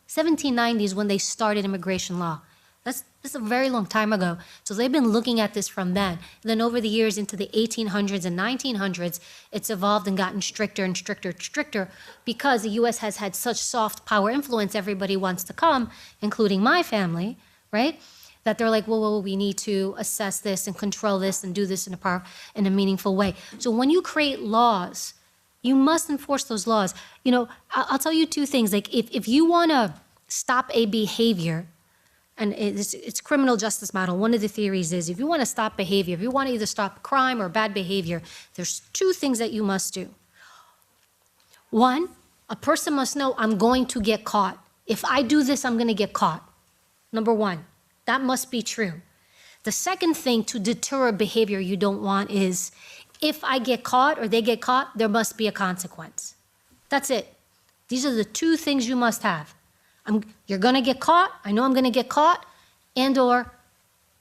1790 is when they started immigration law. That's a very long time ago. So they've been looking at this from then. And then over the years into the 1800s and 1900s, it's evolved and gotten stricter and stricter and stricter because the U.S. has had such soft power influence. Everybody wants to come, including my family, right? That they're like, well, we need to assess this and control this and do this in a meaningful way. So when you create laws, you must enforce those laws. You know, I'll tell you two things. Like if you want to stop a behavior, and it's criminal justice model. One of the theories is if you want to stop behavior, if you want to either stop crime or bad behavior, there's two things that you must do. One, a person must know, I'm going to get caught. If I do this, I'm going to get caught. Number one, that must be true. The second thing to deter a behavior you don't want is, if I get caught or they get caught, there must be a consequence. That's it. These are the two things you must have. You're going to get caught. I know I'm going to get caught, and or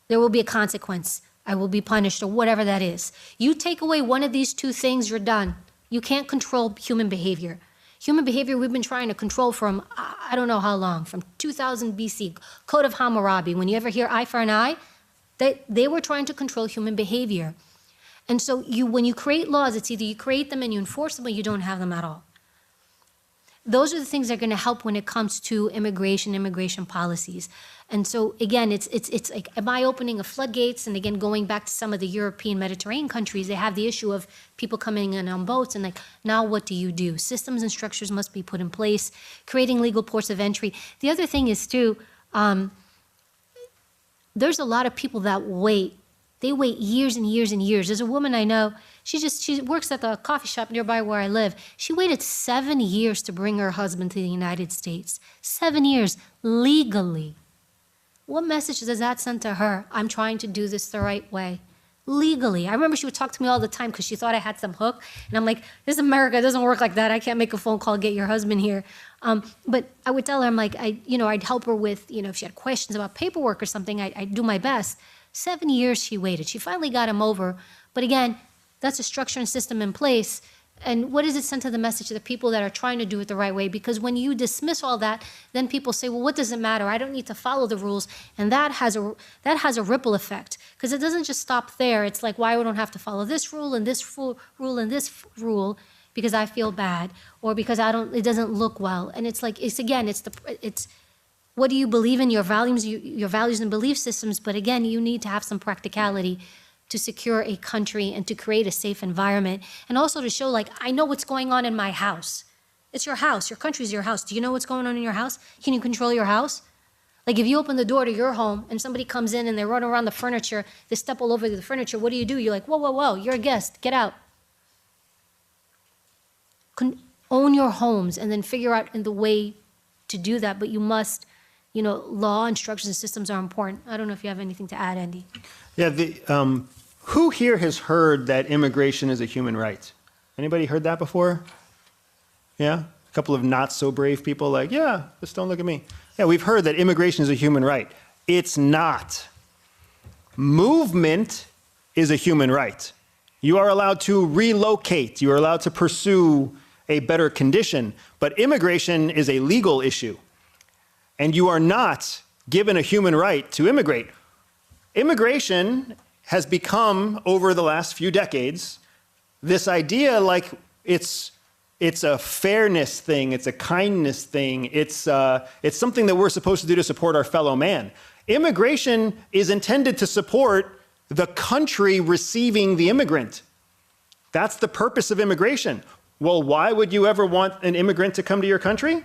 there will be a consequence. I will be punished, or whatever that is. You take away one of these two things, you're done. You can't control human behavior. Human behavior we've been trying to control from, I don't know how long, from 2000 BC, Code of Hammurabi. When you ever hear eye for an eye, they were trying to control human behavior. And so when you create laws, it's either you create them and you enforce them or you don't have them at all. Those are the things that are going to help when it comes to immigration policies. And so again, it's like, am I opening a floodgates? And again, going back to some of the European Mediterranean countries, they have the issue of people coming in on boats, and like, now what do you do? Systems and structures must be put in place, creating legal ports of entry. The other thing is too, there's a lot of people that wait. They wait years and years and years. There's a woman I know, she works at the coffee shop nearby where I live. She waited 7 years to bring her husband to the United States. 7 years, legally. What message does that send to her? I'm trying to do this the right way. Legally. I remember she would talk to me all the time because she thought I had some hook. And I'm like, this is America, it doesn't work like that. I can't make a phone call, get your husband here. But I would tell her, I'm like, I'd help her with, if she had questions about paperwork or something, I'd do my best. 7 years she waited. She finally got him over. But again, that's a structure and system in place. And what does it send to the message to the people that are trying to do it the right way? Because when you dismiss all that, then people say, well, what does it matter? I don't need to follow the rules. And that has a ripple effect. Because it doesn't just stop there. It's like, why we don't have to follow this rule and this rule and this rule because I feel bad or because it doesn't look well. And it's like, it's what do you believe in, your values and belief systems, but again, you need to have some practicality to secure a country and to create a safe environment, and also to show, like, I know what's going on in my house. It's your house. Your country's your house. Do you know what's going on in your house? Can you control your house? Like, if you open the door to your home and somebody comes in and they're running around the furniture, they step all over the furniture, what do? You're like, whoa, whoa, whoa, you're a guest, get out. Own your homes and then figure out the way to do that, but you must, law, instructions, and systems are important. I don't know if you have anything to add, Andy. Yeah, who here has heard that immigration is a human right? Anybody heard that before? Yeah? A couple of not so brave people like, yeah, just don't look at me. Yeah, we've heard that immigration is a human right. It's not. Movement is a human right. You are allowed to relocate. You are allowed to pursue a better condition, but immigration is a legal issue. And you are not given a human right to immigrate. Immigration has become, over the last few decades, this idea like it's a fairness thing, it's a kindness thing, it's something that we're supposed to do to support our fellow man. Immigration is intended to support the country receiving the immigrant. That's the purpose of immigration. Well, why would you ever want an immigrant to come to your country?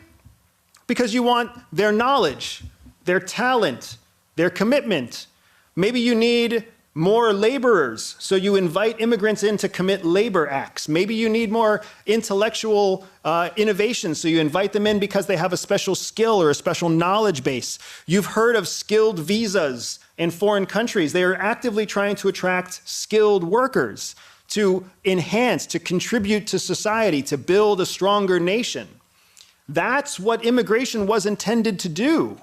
Because you want their knowledge, their talent, their commitment. Maybe you need more laborers, so you invite immigrants in to commit labor acts. Maybe you need more intellectual innovation, so you invite them in because they have a special skill or a special knowledge base. You've heard of skilled visas in foreign countries. They are actively trying to attract skilled workers to enhance, to contribute to society, to build a stronger nation. That's what immigration was intended to do.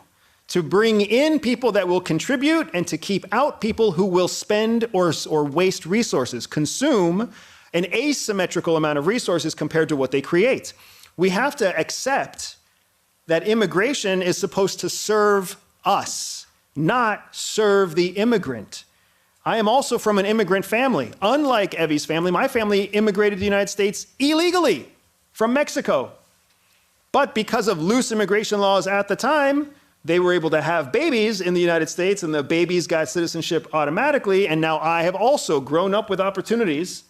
To bring in people that will contribute and to keep out people who will spend or waste resources, consume an asymmetrical amount of resources compared to what they create. We have to accept that immigration is supposed to serve us, not serve the immigrant. I am also from an immigrant family. Unlike Evie's family, my family immigrated to the United States illegally from Mexico. But because of loose immigration laws at the time, they were able to have babies in the United States, and the babies got citizenship automatically. And now I have also grown up with opportunities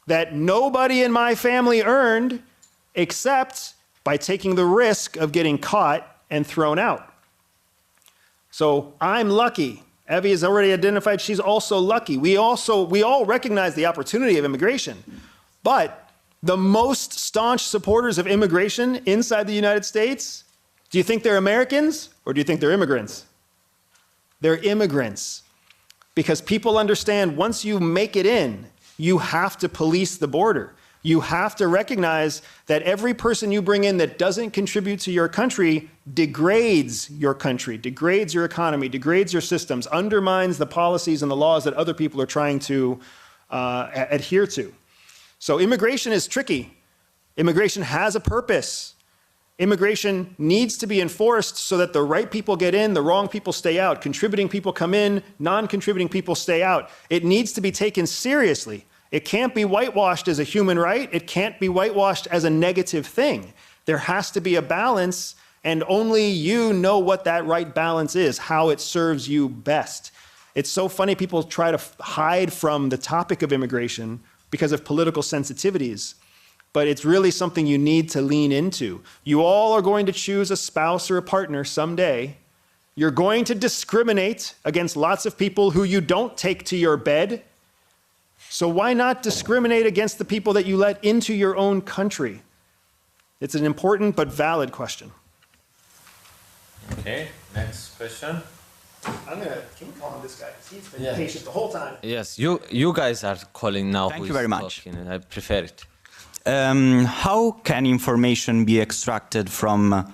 that nobody in my family earned except by taking the risk of getting caught and thrown out. So I'm lucky. Evie has already identified she's also lucky. We all recognize the opportunity of immigration, but the most staunch supporters of immigration inside the United States, do you think they're Americans or do you think they're immigrants? They're immigrants. Because people understand once you make it in, you have to police the border. You have to recognize that every person you bring in that doesn't contribute to your country degrades your country, degrades your economy, degrades your systems, undermines the policies and the laws that other people are trying to adhere to. So immigration is tricky. Immigration has a purpose. Immigration needs to be enforced so that the right people get in, the wrong people stay out, contributing people come in, non-contributing people stay out. It needs to be taken seriously. It can't be whitewashed as a human right. It can't be whitewashed as a negative thing. There has to be a balance, and only you know what that right balance is, how it serves you best. It's so funny people try to hide from the topic of immigration because of political sensitivities. But it's really something you need to lean into. You all are going to choose a spouse or a partner someday. You're going to discriminate against lots of people who you don't take to your bed. So why not discriminate against the people that you let into your own country? It's an important but valid question. Okay, next question. Can we call him this guy? He's been patient the whole time. Yes, you guys are calling now. Thank you very much. Talking. I prefer it. How can information be extracted from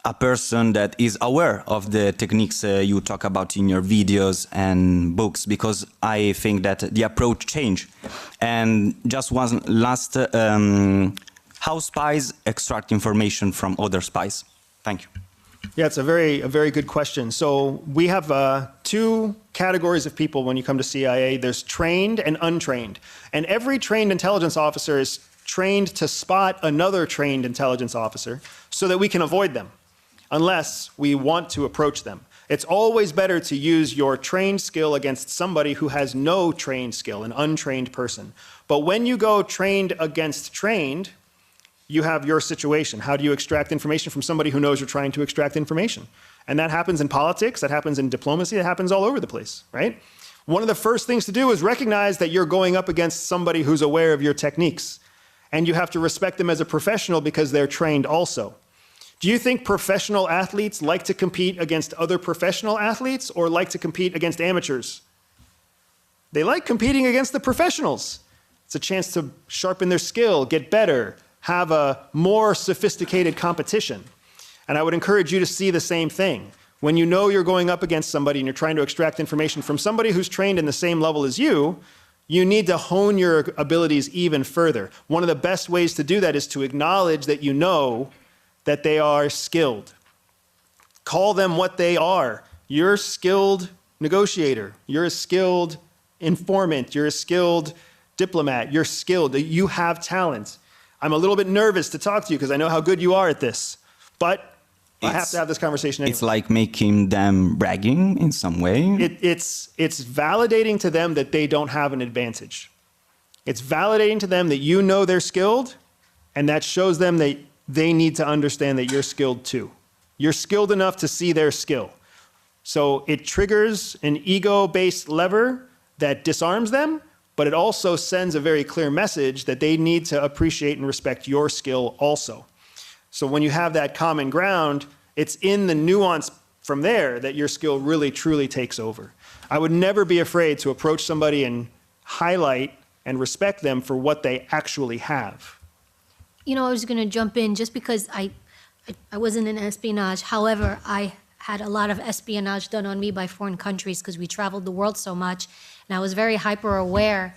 a person that is aware of the techniques you talk about in your videos and books? Because I think that the approach changed. And just one last, how spies extract information from other spies? Thank you. Yeah, it's a very good question. So we have two categories of people when you come to CIA. There's trained and untrained. And every trained intelligence officer is trained to spot another trained intelligence officer so that we can avoid them, unless we want to approach them. It's always better to use your trained skill against somebody who has no trained skill, an untrained person. But when you go trained against trained, you have your situation. How do you extract information from somebody who knows you're trying to extract information? And that happens in politics, that happens in diplomacy, that happens all over the place, right? One of the first things to do is recognize that you're going up against somebody who's aware of your techniques. And you have to respect them as a professional because they're trained also. Do you think professional athletes like to compete against other professional athletes or like to compete against amateurs? They like competing against the professionals. It's a chance to sharpen their skill, get better, have a more sophisticated competition. And I would encourage you to see the same thing. When you know you're going up against somebody and you're trying to extract information from somebody who's trained in the same level as you need to hone your abilities even further. One of the best ways to do that is to acknowledge that you know that they are skilled. Call them what they are. You're a skilled negotiator. You're a skilled informant. You're a skilled diplomat. You're skilled. You have talent. I'm a little bit nervous to talk to you because I know how good you are at this. But I have to have this conversation anyway. It's like making them bragging in some way. It's validating to them that they don't have an advantage. It's validating to them that you know they're skilled, and that shows them that they need to understand that you're skilled too. You're skilled enough to see their skill. So it triggers an ego-based lever that disarms them, but it also sends a very clear message that they need to appreciate and respect your skill also. So when you have that common ground, it's in the nuance from there that your skill really, truly takes over. I would never be afraid to approach somebody and highlight and respect them for what they actually have. You know, I was going to jump in just because I wasn't in espionage. However, I had a lot of espionage done on me by foreign countries because we traveled the world so much. And I was very hyper aware.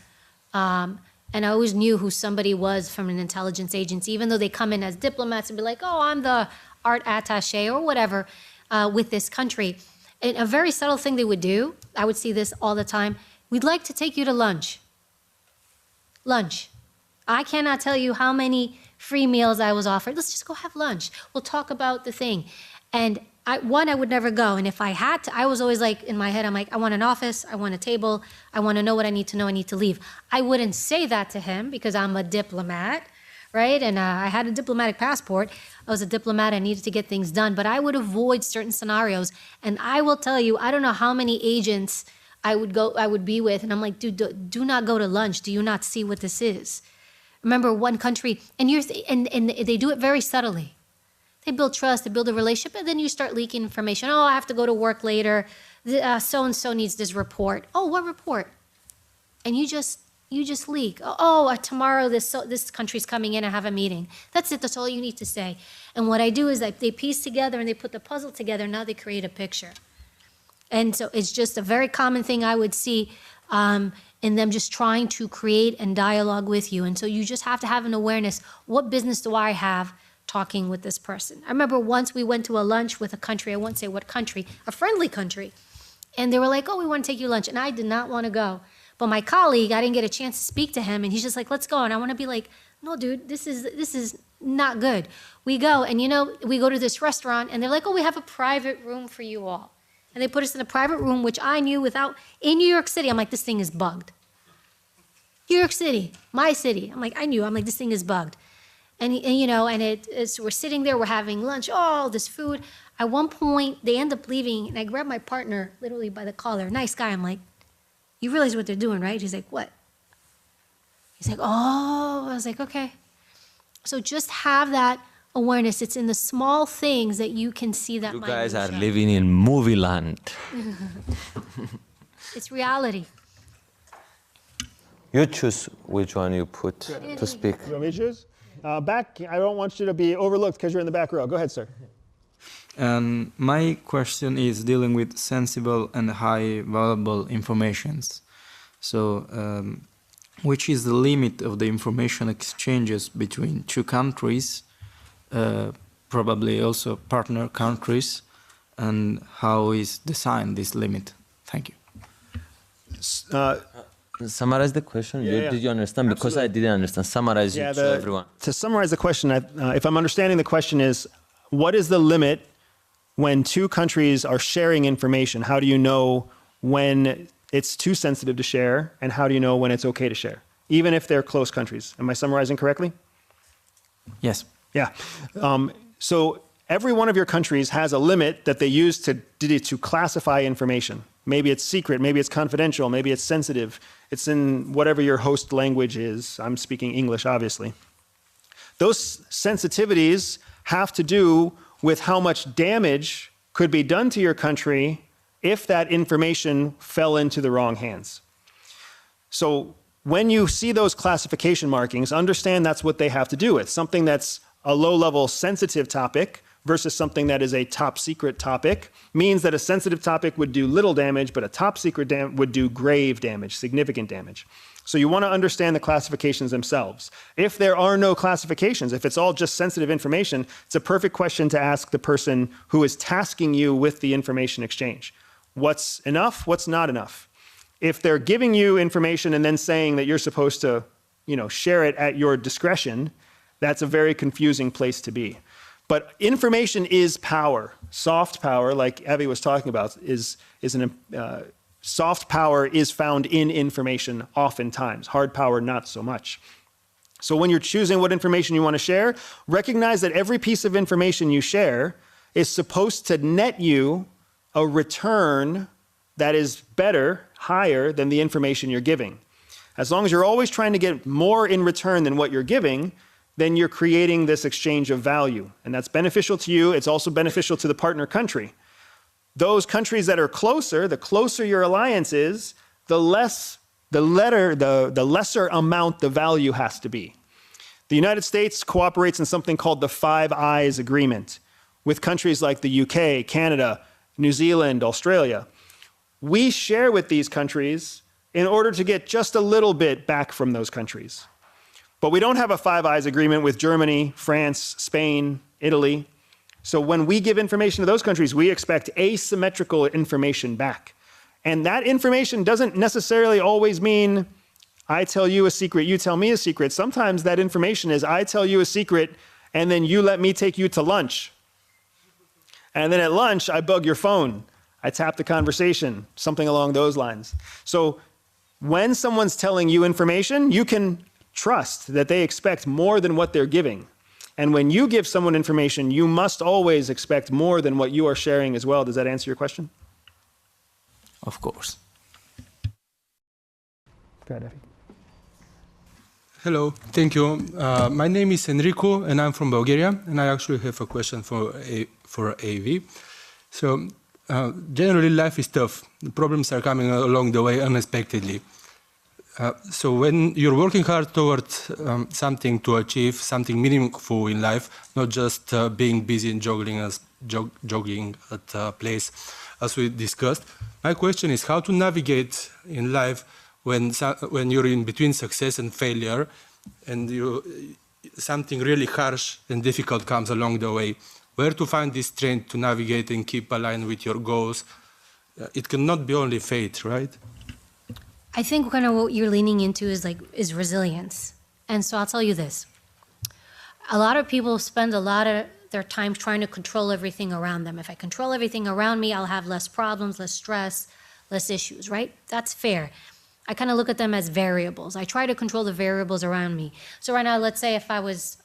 And I always knew who somebody was from an intelligence agency, even though they come in as diplomats and be like, oh, I'm the art attaché or whatever with this country. And a very subtle thing they would do, I would see this all the time, we'd like to take you to lunch. Lunch. I cannot tell you how many free meals I was offered. Let's just go have lunch. We'll talk about the thing. And I would never go. And if I had to, I was always like, in my head, I'm like, I want an office, I want a table, I want to know what I need to know, I need to leave. I wouldn't say that to him because I'm a diplomat, right? And I had a diplomatic passport. I was a diplomat, I needed to get things done, but I would avoid certain scenarios. And I will tell you, I don't know how many agents I would be with, and I'm like, dude, do not go to lunch. Do you not see what this is? Remember one country, and they do it very subtly. They build trust, they build a relationship, and then you start leaking information. Oh, I have to go to work later. So-and-so needs this report. Oh, what report? And you just leak. Oh, tomorrow this country's coming in, I have a meeting. That's it, that's all you need to say. And what I do is they piece together and they put the puzzle together, and now they create a picture. And so it's just a very common thing I would see in them just trying to create and dialogue with you. And so you just have to have an awareness, what business do I have talking with this person? I remember once we went to a lunch with a country, I won't say what country, a friendly country. And they were like, oh, we want to take you to lunch. And I did not want to go. But my colleague, I didn't get a chance to speak to him. And he's just like, let's go. And I want to be like, no, dude, this is not good. We go, and we go to this restaurant, and they're like, oh, we have a private room for you all. And they put us in a private room, which I knew in New York City, I'm like, this thing is bugged. New York City, my city. I'm like, this thing is bugged. And we're sitting there, we're having lunch, all this food. At one point, they end up leaving, and I grab my partner literally by the collar, nice guy. I'm like, you realize what they're doing, right? He's like, what? He's like, oh. I was like, okay. So just have that awareness. It's in the small things that you can see that. You guys are living in movie land. It's reality. You choose which one you put to speak. You want me to choose? Back, I don't want you to be overlooked because you're in the back row. Go ahead, sir. My question is dealing with sensible and high valuable informations. So, which is the limit of the information exchanges between two countries, probably also partner countries, and how is designed this limit? Thank you. Summarize the question. Did you understand? Because I didn't understand. Summarize it to everyone. To summarize the question, if I'm understanding the question is, what is the limit when two countries are sharing information, how do you know when it's too sensitive to share, and how do you know when it's okay to share, even if they're close countries? Am I summarizing correctly? Yes. Yeah. So every one of your countries has a limit that they use to classify information. Maybe it's secret, maybe it's confidential, maybe it's sensitive. It's in whatever your host language is. I'm speaking English, obviously. Those sensitivities have to do with how much damage could be done to your country if that information fell into the wrong hands. So when you see those classification markings, understand that's what they have to do with. Something that's a low-level sensitive topic versus something that is a top secret topic means that a sensitive topic would do little damage, but a top secret would do grave damage, significant damage. So you want to understand the classifications themselves. If there are no classifications, if it's all just sensitive information, it's a perfect question to ask the person who is tasking you with the information exchange. What's enough? What's not enough? If they're giving you information and then saying that you're supposed to, share it at your discretion, that's a very confusing place to be. But information is power. Soft power, like Evie was talking about, soft power is found in information oftentimes. Hard power, not so much. So when you're choosing what information you want to share, recognize that every piece of information you share is supposed to net you a return that is better, higher than the information you're giving. As long as you're always trying to get more in return than what you're giving, then you're creating this exchange of value. And that's beneficial to you. It's also beneficial to the partner country. Those countries that are closer, the closer your alliance is, the lesser amount the value has to be. The United States cooperates in something called the Five Eyes Agreement with countries like the UK, Canada, New Zealand, Australia. We share with these countries in order to get just a little bit back from those countries. But we don't have a Five Eyes Agreement with Germany, France, Spain, Italy. So when we give information to those countries, we expect asymmetrical information back. And that information doesn't necessarily always mean I tell you a secret, you tell me a secret. Sometimes that information is I tell you a secret, and then you let me take you to lunch. And then at lunch, I bug your phone. I tap the conversation, something along those lines. So when someone's telling you information, you can trust that they expect more than what they're giving. And when you give someone information, you must always expect more than what you are sharing as well. Does that answer your question? Of course. Go ahead, Effie. Hello, thank you. My name is Enrico, and I'm from Bulgaria, and I actually have a question for AV. So, generally, life is tough. The problems are coming along the way unexpectedly. So when you're working hard towards something to achieve, something meaningful in life, not just being busy and jogging at a place, as we discussed, my question is how to navigate in life when you're in between success and failure, and something really harsh and difficult comes along the way. Where to find this strength to navigate and keep aligned with your goals? It cannot be only fate, right? I think kind of what you're leaning into is resilience. And so I'll tell you this. A lot of people spend a lot of their time trying to control everything around them. If I control everything around me, I'll have less problems, less stress, less issues, right? That's fair. I kind of look at them as variables. I try to control the variables around me. So right now, let's say if I was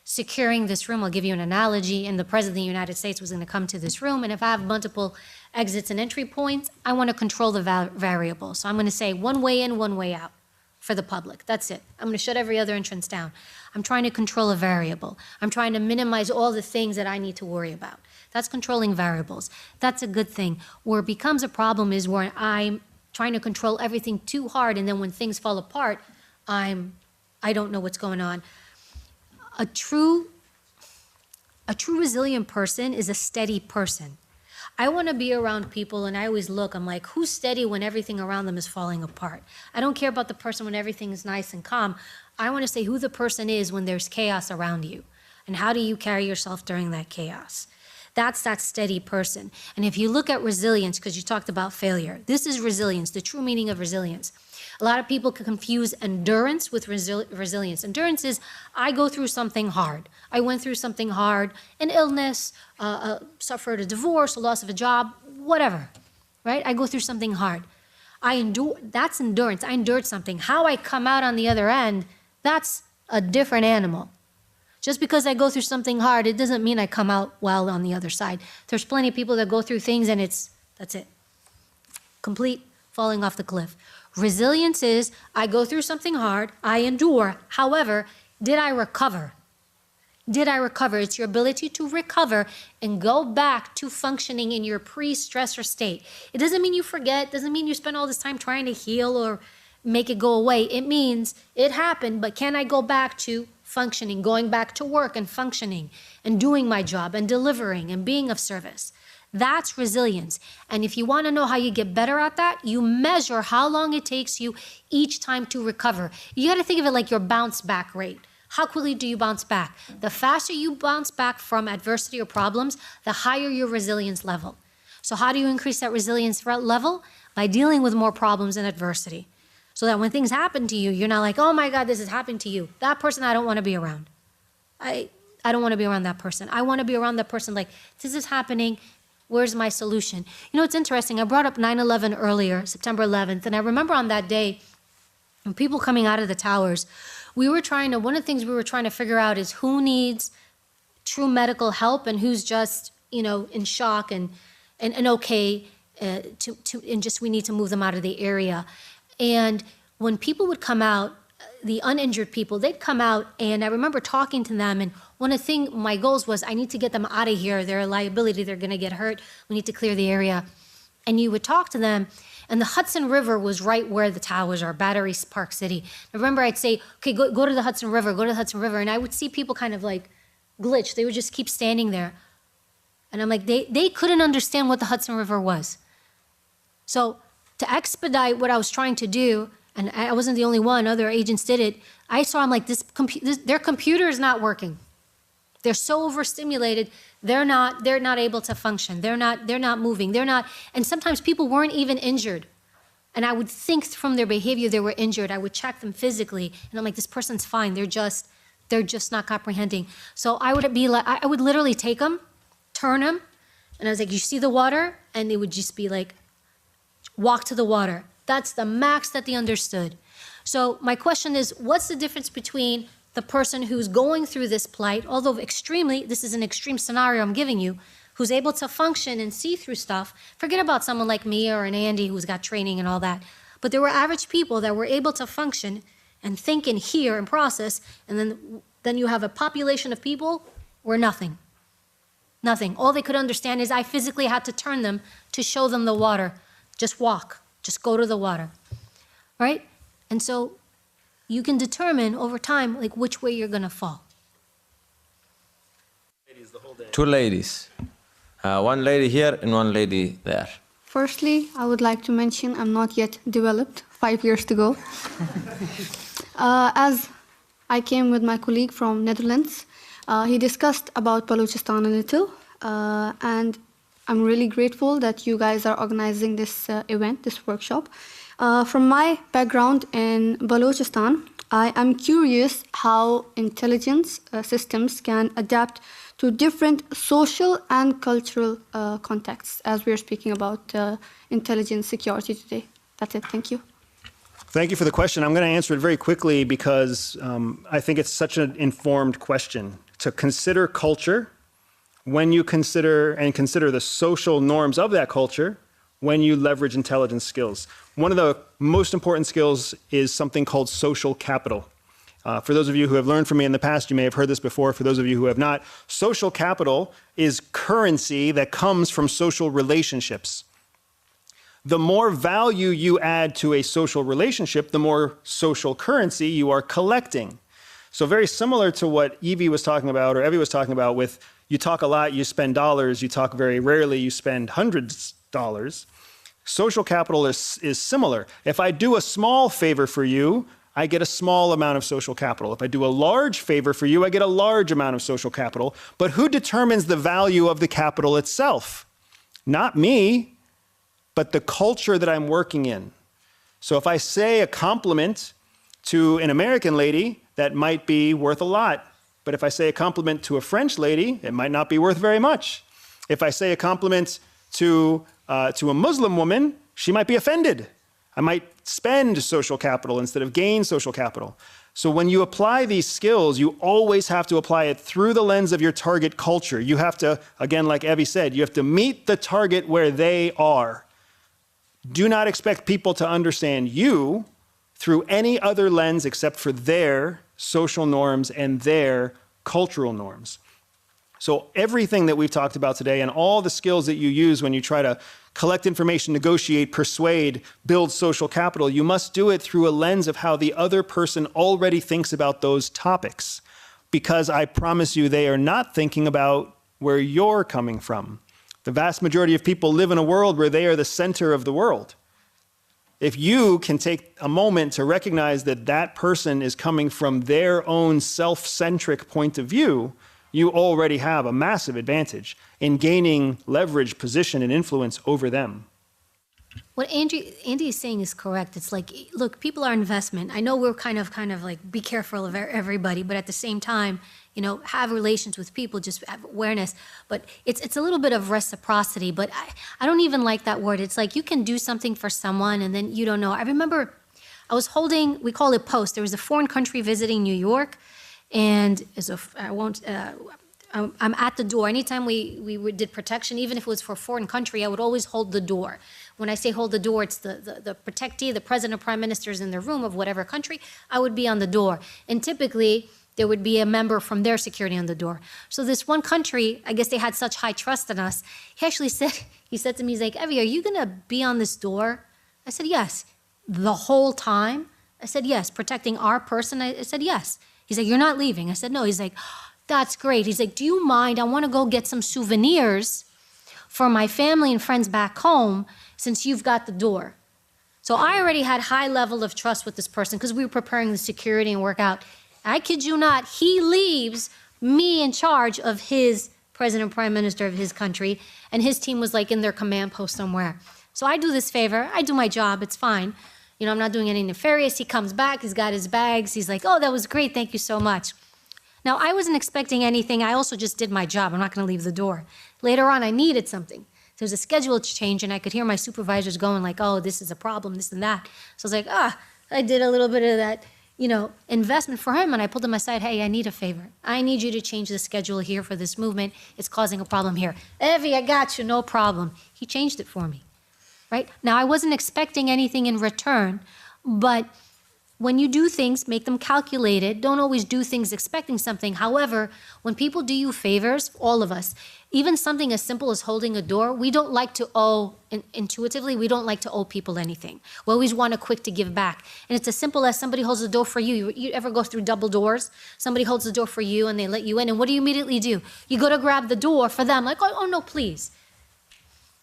securing this room, I'll give you an analogy, and the President of the United States was going to come to this room, and if I have multiple exits and entry points, I want to control the variables. So I'm going to say one way in, one way out for the public. That's it. I'm going to shut every other entrance down. I'm trying to control a variable. I'm trying to minimize all the things that I need to worry about. That's controlling variables. That's a good thing. Where it becomes a problem is where I'm trying to control everything too hard, and then when things fall apart, I don't know what's going on. A true resilient person is a steady person. I want to be around people, and I always look, I'm like, who's steady when everything around them is falling apart? I don't care about the person when everything is nice and calm. I want to say who the person is when there's chaos around you, and how do you carry yourself during that chaos? That's that steady person. And if you look at resilience, because you talked about failure, this is resilience, the true meaning of resilience. A lot of people can confuse endurance with resilience. Endurance is, I go through something hard. I went through something hard, an illness, suffered a divorce, a loss of a job, whatever, right? I go through something hard. I endure, that's endurance. I endured something. How I come out on the other end, that's a different animal. Just because I go through something hard, it doesn't mean I come out well on the other side. There's plenty of people that go through things and that's it. Complete falling off the cliff. Resilience is, I go through something hard, I endure. However, did I recover? Did I recover? It's your ability to recover and go back to functioning in your pre-stressor state. It doesn't mean you forget, doesn't mean you spend all this time trying to heal or make it go away. It means it happened, but can I go back to functioning, going back to work and functioning and doing my job and delivering and being of service? That's resilience. And if you want to know how you get better at that, you measure how long it takes you each time to recover. You got to think of it like your bounce back rate. How quickly do you bounce back? The faster you bounce back from adversity or problems, the higher your resilience level. So how do you increase that resilience level? By dealing with more problems and adversity. So that when things happen to you, you're not like, oh my God, this is happening to you. That person I don't want to be around. I don't want to be around that person. I want to be around that person like, this is happening. Where's my solution? You know, it's interesting. I brought up 9/11 earlier, September 11th. And I remember on that day, when people coming out of the towers, one of the things we were trying to figure out is who needs true medical help and who's just, in shock and okay, and just we need to move them out of the area. And when people would come out, the uninjured people, they'd come out, and I remember talking to them, and one of the things, my goals was, I need to get them out of here. They're a liability. They're going to get hurt. We need to clear the area. And you would talk to them, and the Hudson River was right where the towers are, Battery Park City. I remember I'd say, okay, go to the Hudson River, go to the Hudson River, and I would see people kind of like glitch. They would just keep standing there. And I'm like, they couldn't understand what the Hudson River was. So to expedite what I was trying to do, and I wasn't the only one, other agents did it, I saw, I'm like, their computer is not working. They're so overstimulated, they're not able to function. They're not moving. And sometimes people weren't even injured. And I would think from their behavior they were injured. I would check them physically, and I'm like, this person's fine. They're just not comprehending. So I would literally take them, turn them, and I was like, you see the water? And they would just be like, walk to the water. That's the max that they understood. So my question is, what's the difference between the person who's going through this plight, although this is an extreme scenario I'm giving you, who's able to function and see through stuff? Forget about someone like me or an Andy who's got training and all that. But there were average people that were able to function and think and hear and process, and then you have a population of people where nothing. Nothing. All they could understand is I physically had to turn them to show them the water. Just walk. Just go to the water, right? And so you can determine over time, like, which way you're going to fall. Two ladies. One lady here and one lady there. Firstly, I would like to mention I'm not yet developed, 5 years to go. As I came with my colleague from Netherlands, he discussed about Balochistan a little, and I'm really grateful that you guys are organizing this event, this workshop. From my background in Balochistan, I am curious how intelligence systems can adapt to different social and cultural contexts, as we are speaking about intelligence security today. That's it. Thank you. Thank you for the question. I'm going to answer it very quickly because I think it's such an informed question. To consider culture when you consider the social norms of that culture when you leverage intelligence skills. One of the most important skills is something called social capital. For those of you who have learned from me in the past, you may have heard this before. For those of you who have not, social capital is currency that comes from social relationships. The more value you add to a social relationship, the more social currency you are collecting. So very similar to what Evie was talking about, or Evie was talking about with you talk a lot, you spend dollars, you talk very rarely, you spend hundreds of dollars. Social capital is similar. If I do a small favor for you, I get a small amount of social capital. If I do a large favor for you, I get a large amount of social capital. But who determines the value of the capital itself? Not me, but the culture that I'm working in. So if I say a compliment to an American lady, that might be worth a lot. But if I say a compliment to a French lady, it might not be worth very much. If I say a compliment to a Muslim woman, she might be offended. I might spend social capital instead of gain social capital. So when you apply these skills, you always have to apply it through the lens of your target culture. You have to, again, like Evie said, you have to meet the target where they are. Do not expect people to understand you through any other lens except for their social norms and their cultural norms. So everything that we've talked about today and all the skills that you use when you try to collect information, negotiate, persuade, build social capital, you must do it through a lens of how the other person already thinks about those topics. Because I promise you, they are not thinking about where you're coming from. The vast majority of people live in a world where they are the center of the world. If you can take a moment to recognize that that person is coming from their own self-centric point of view, you already have a massive advantage in gaining leverage, position, and influence over them. What Andy is saying is correct. It's like, look, people are investment. I know we're kind of like, be careful of everybody, but at the same time, you know, have relations with people, just have awareness. But it's a little bit of reciprocity, but I don't even like that word. It's like you can do something for someone and then you don't know. I remember I was holding, we call it post. There was a foreign country visiting New York, and I'm at the door. Anytime we did protection, even if it was for a foreign country, I would always hold the door. When I say hold the door, it's the protectee, the president or prime minister's in the room of whatever country, I would be on the door. And typically, there would be a member from their security on the door. So this one country, I guess they had such high trust in us, he said to me, he's like, Evie, are you gonna be on this door? I said, yes. The whole time? I said, yes. Protecting our person? I said, yes. He's like, you're not leaving? I said, no. He's like, that's great. He's like, do you mind? I want to go get some souvenirs for my family and friends back home since you've got the door. So I already had high level of trust with this person because we were preparing the security and workout. I kid you not, he leaves me in charge of his president, prime minister of his country, and his team was like in their command post somewhere. So I do this favor, I do my job, it's fine. You know, I'm not doing anything nefarious. He comes back, he's got his bags, he's like, oh, that was great, thank you so much. Now, I wasn't expecting anything, I also just did my job, I'm not gonna leave the door. Later on, I needed something. There was a schedule change and I could hear my supervisors going like, oh, this is a problem, this and that. So I was like, I did a little bit of that, you know, investment for him, and I pulled him aside, hey, I need a favor. I need you to change the schedule here for this movement. It's causing a problem here. Evie, I got you, no problem. He changed it for me, right? Now, I wasn't expecting anything in return, but when you do things, make them calculated. Don't always do things expecting something. However, when people do you favors, all of us, even something as simple as holding a door, we don't like to owe, intuitively, we don't like to owe people anything. We always want to quick to give back. And it's as simple as somebody holds the door for you. You ever go through double doors? Somebody holds the door for you and they let you in, and what do you immediately do? You go to grab the door for them, like, oh no, please.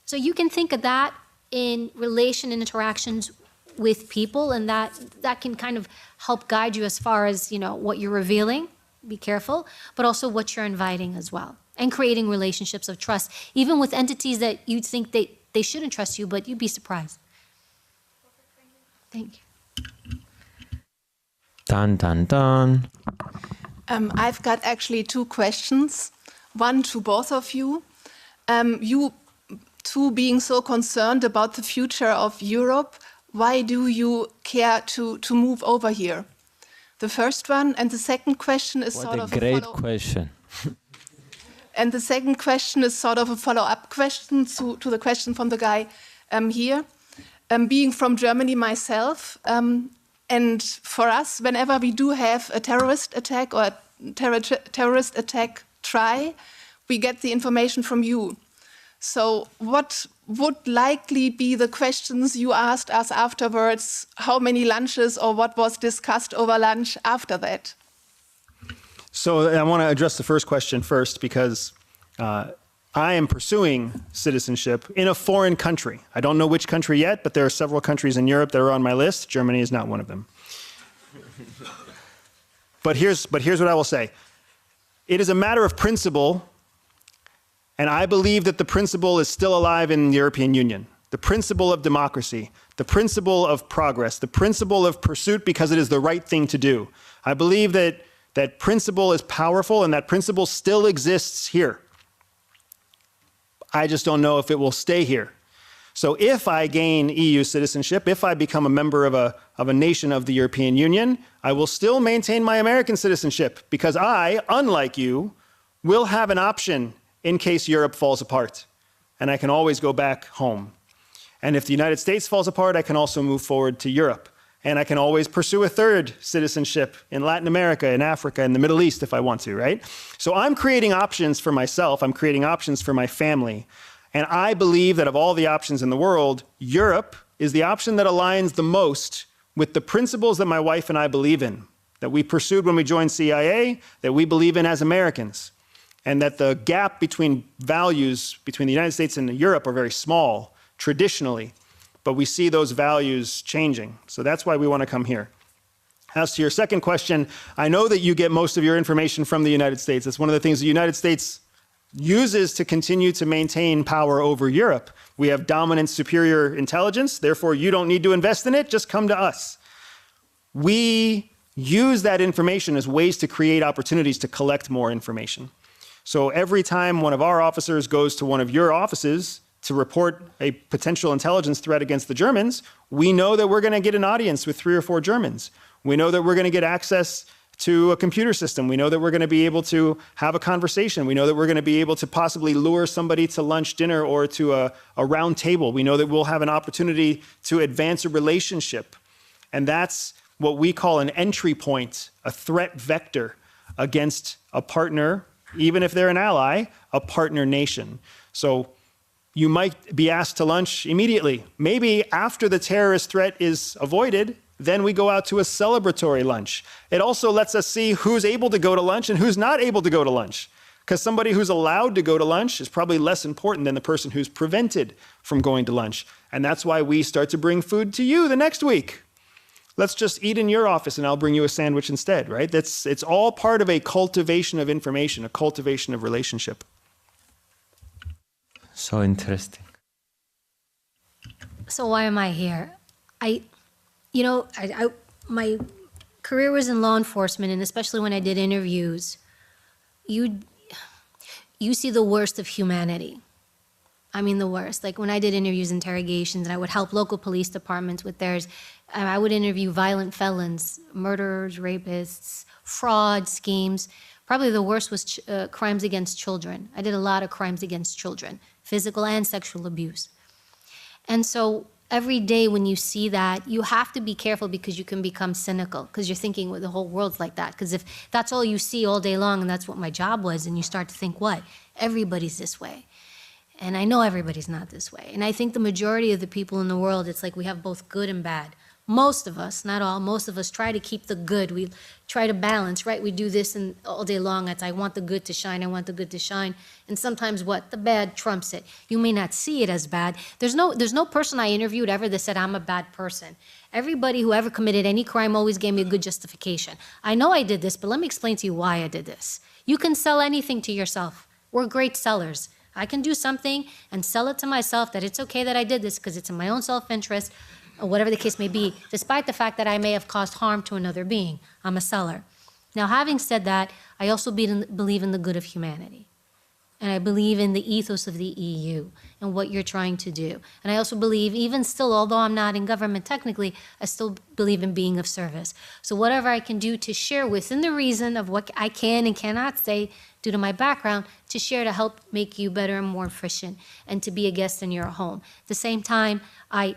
So you can think of that in relation and interactions with people, and that can kind of help guide you as far as, you know, what you're revealing, be careful, but also what you're inviting as well. And creating relationships of trust, even with entities that you'd think they shouldn't trust you, but you'd be surprised. Thank you. Dun, dun, dun. I've got actually two questions, one to both of you. You two being so concerned about the future of Europe, why do you care to move over here? The first one, and the second question is What a great question. And the second question is sort of a follow-up question to the question from the guy here. Being from Germany myself, and for us, whenever we do have a terrorist attack or a terrorist attack try, we get the information from you. So what would likely be the questions you asked us afterwards? How many lunches or what was discussed over lunch after that? So I want to address the first question first because I am pursuing citizenship in a foreign country. I don't know which country yet, but there are several countries in Europe that are on my list. Germany is not one of them. But here's what I will say. It is a matter of principle, and I believe that the principle is still alive in the European Union. The principle of democracy, the principle of progress, the principle of pursuit because it is the right thing to do. I believe that that principle is powerful and that principle still exists here. I just don't know if it will stay here. So if I gain EU citizenship, if I become a member of a nation of the European Union, I will still maintain my American citizenship because I, unlike you, will have an option in case Europe falls apart. And I can always go back home. And if the United States falls apart, I can also move forward to Europe. And I can always pursue a third citizenship in Latin America, in Africa, in the Middle East if I want to, right? So I'm creating options for myself. I'm creating options for my family. And I believe that of all the options in the world, Europe is the option that aligns the most with the principles that my wife and I believe in, that we pursued when we joined CIA, that we believe in as Americans. And that the gap between values between the United States and Europe are very small, traditionally. But we see those values changing. So that's why we want to come here. As to your second question, I know that you get most of your information from the United States. It's one of the things the United States uses to continue to maintain power over Europe. We have dominant, superior intelligence. Therefore, you don't need to invest in it. Just come to us. We use that information as ways to create opportunities to collect more information. So every time one of our officers goes to one of your offices to report a potential intelligence threat against the Germans, we know that we're going to get an audience with 3 or 4 Germans. We know that we're going to get access to a computer system. We know that we're going to be able to have a conversation. We know that we're going to be able to possibly lure somebody to lunch, dinner, or to a round table. We know that we'll have an opportunity to advance a relationship. And that's what we call an entry point, a threat vector against a partner, even if they're an ally, a partner nation. So you might be asked to lunch immediately. Maybe after the terrorist threat is avoided, then we go out to a celebratory lunch. It also lets us see who's able to go to lunch and who's not able to go to lunch. Because somebody who's allowed to go to lunch is probably less important than the person who's prevented from going to lunch. And that's why we start to bring food to you the next week. Let's just eat in your office and I'll bring you a sandwich instead, right? It's all part of a cultivation of information, a cultivation of relationship. So interesting. So why am I here? My career was in law enforcement, and especially when I did interviews, you see the worst of humanity. I mean, the worst. Like when I did interviews, interrogations, and I would help local police departments with theirs, I would interview violent felons, murderers, rapists, fraud, schemes. Probably the worst was crimes against children. I did a lot of crimes against children, physical and sexual abuse. And so every day when you see that, you have to be careful because you can become cynical because you're thinking, well, the whole world's like that. Because if that's all you see all day long and that's what my job was, and you start to think, what? Everybody's this way. And I know everybody's not this way. And I think the majority of the people in the world, it's like we have both good and bad. Most of us, not all, most of us try to keep the good. We try to balance, right? We do this and all day long. It's I want the good to shine, I want the good to shine. And sometimes what? The bad trumps it. You may not see it as bad. There's no person I interviewed ever that said I'm a bad person. Everybody who ever committed any crime always gave me a good justification. I know I did this, but let me explain to you why I did this. You can sell anything to yourself. We're great sellers. I can do something and sell it to myself that it's okay that I did this because it's in my own self-interest, or whatever the case may be, despite the fact that I may have caused harm to another being. I'm a seller. Now, having said that, I also believe in the good of humanity. And I believe in the ethos of the EU and what you're trying to do. And I also believe, even still, although I'm not in government technically, I still believe in being of service. So whatever I can do to share within the reason of what I can and cannot say due to my background, to share to help make you better and more efficient and to be a guest in your home. At the same time, I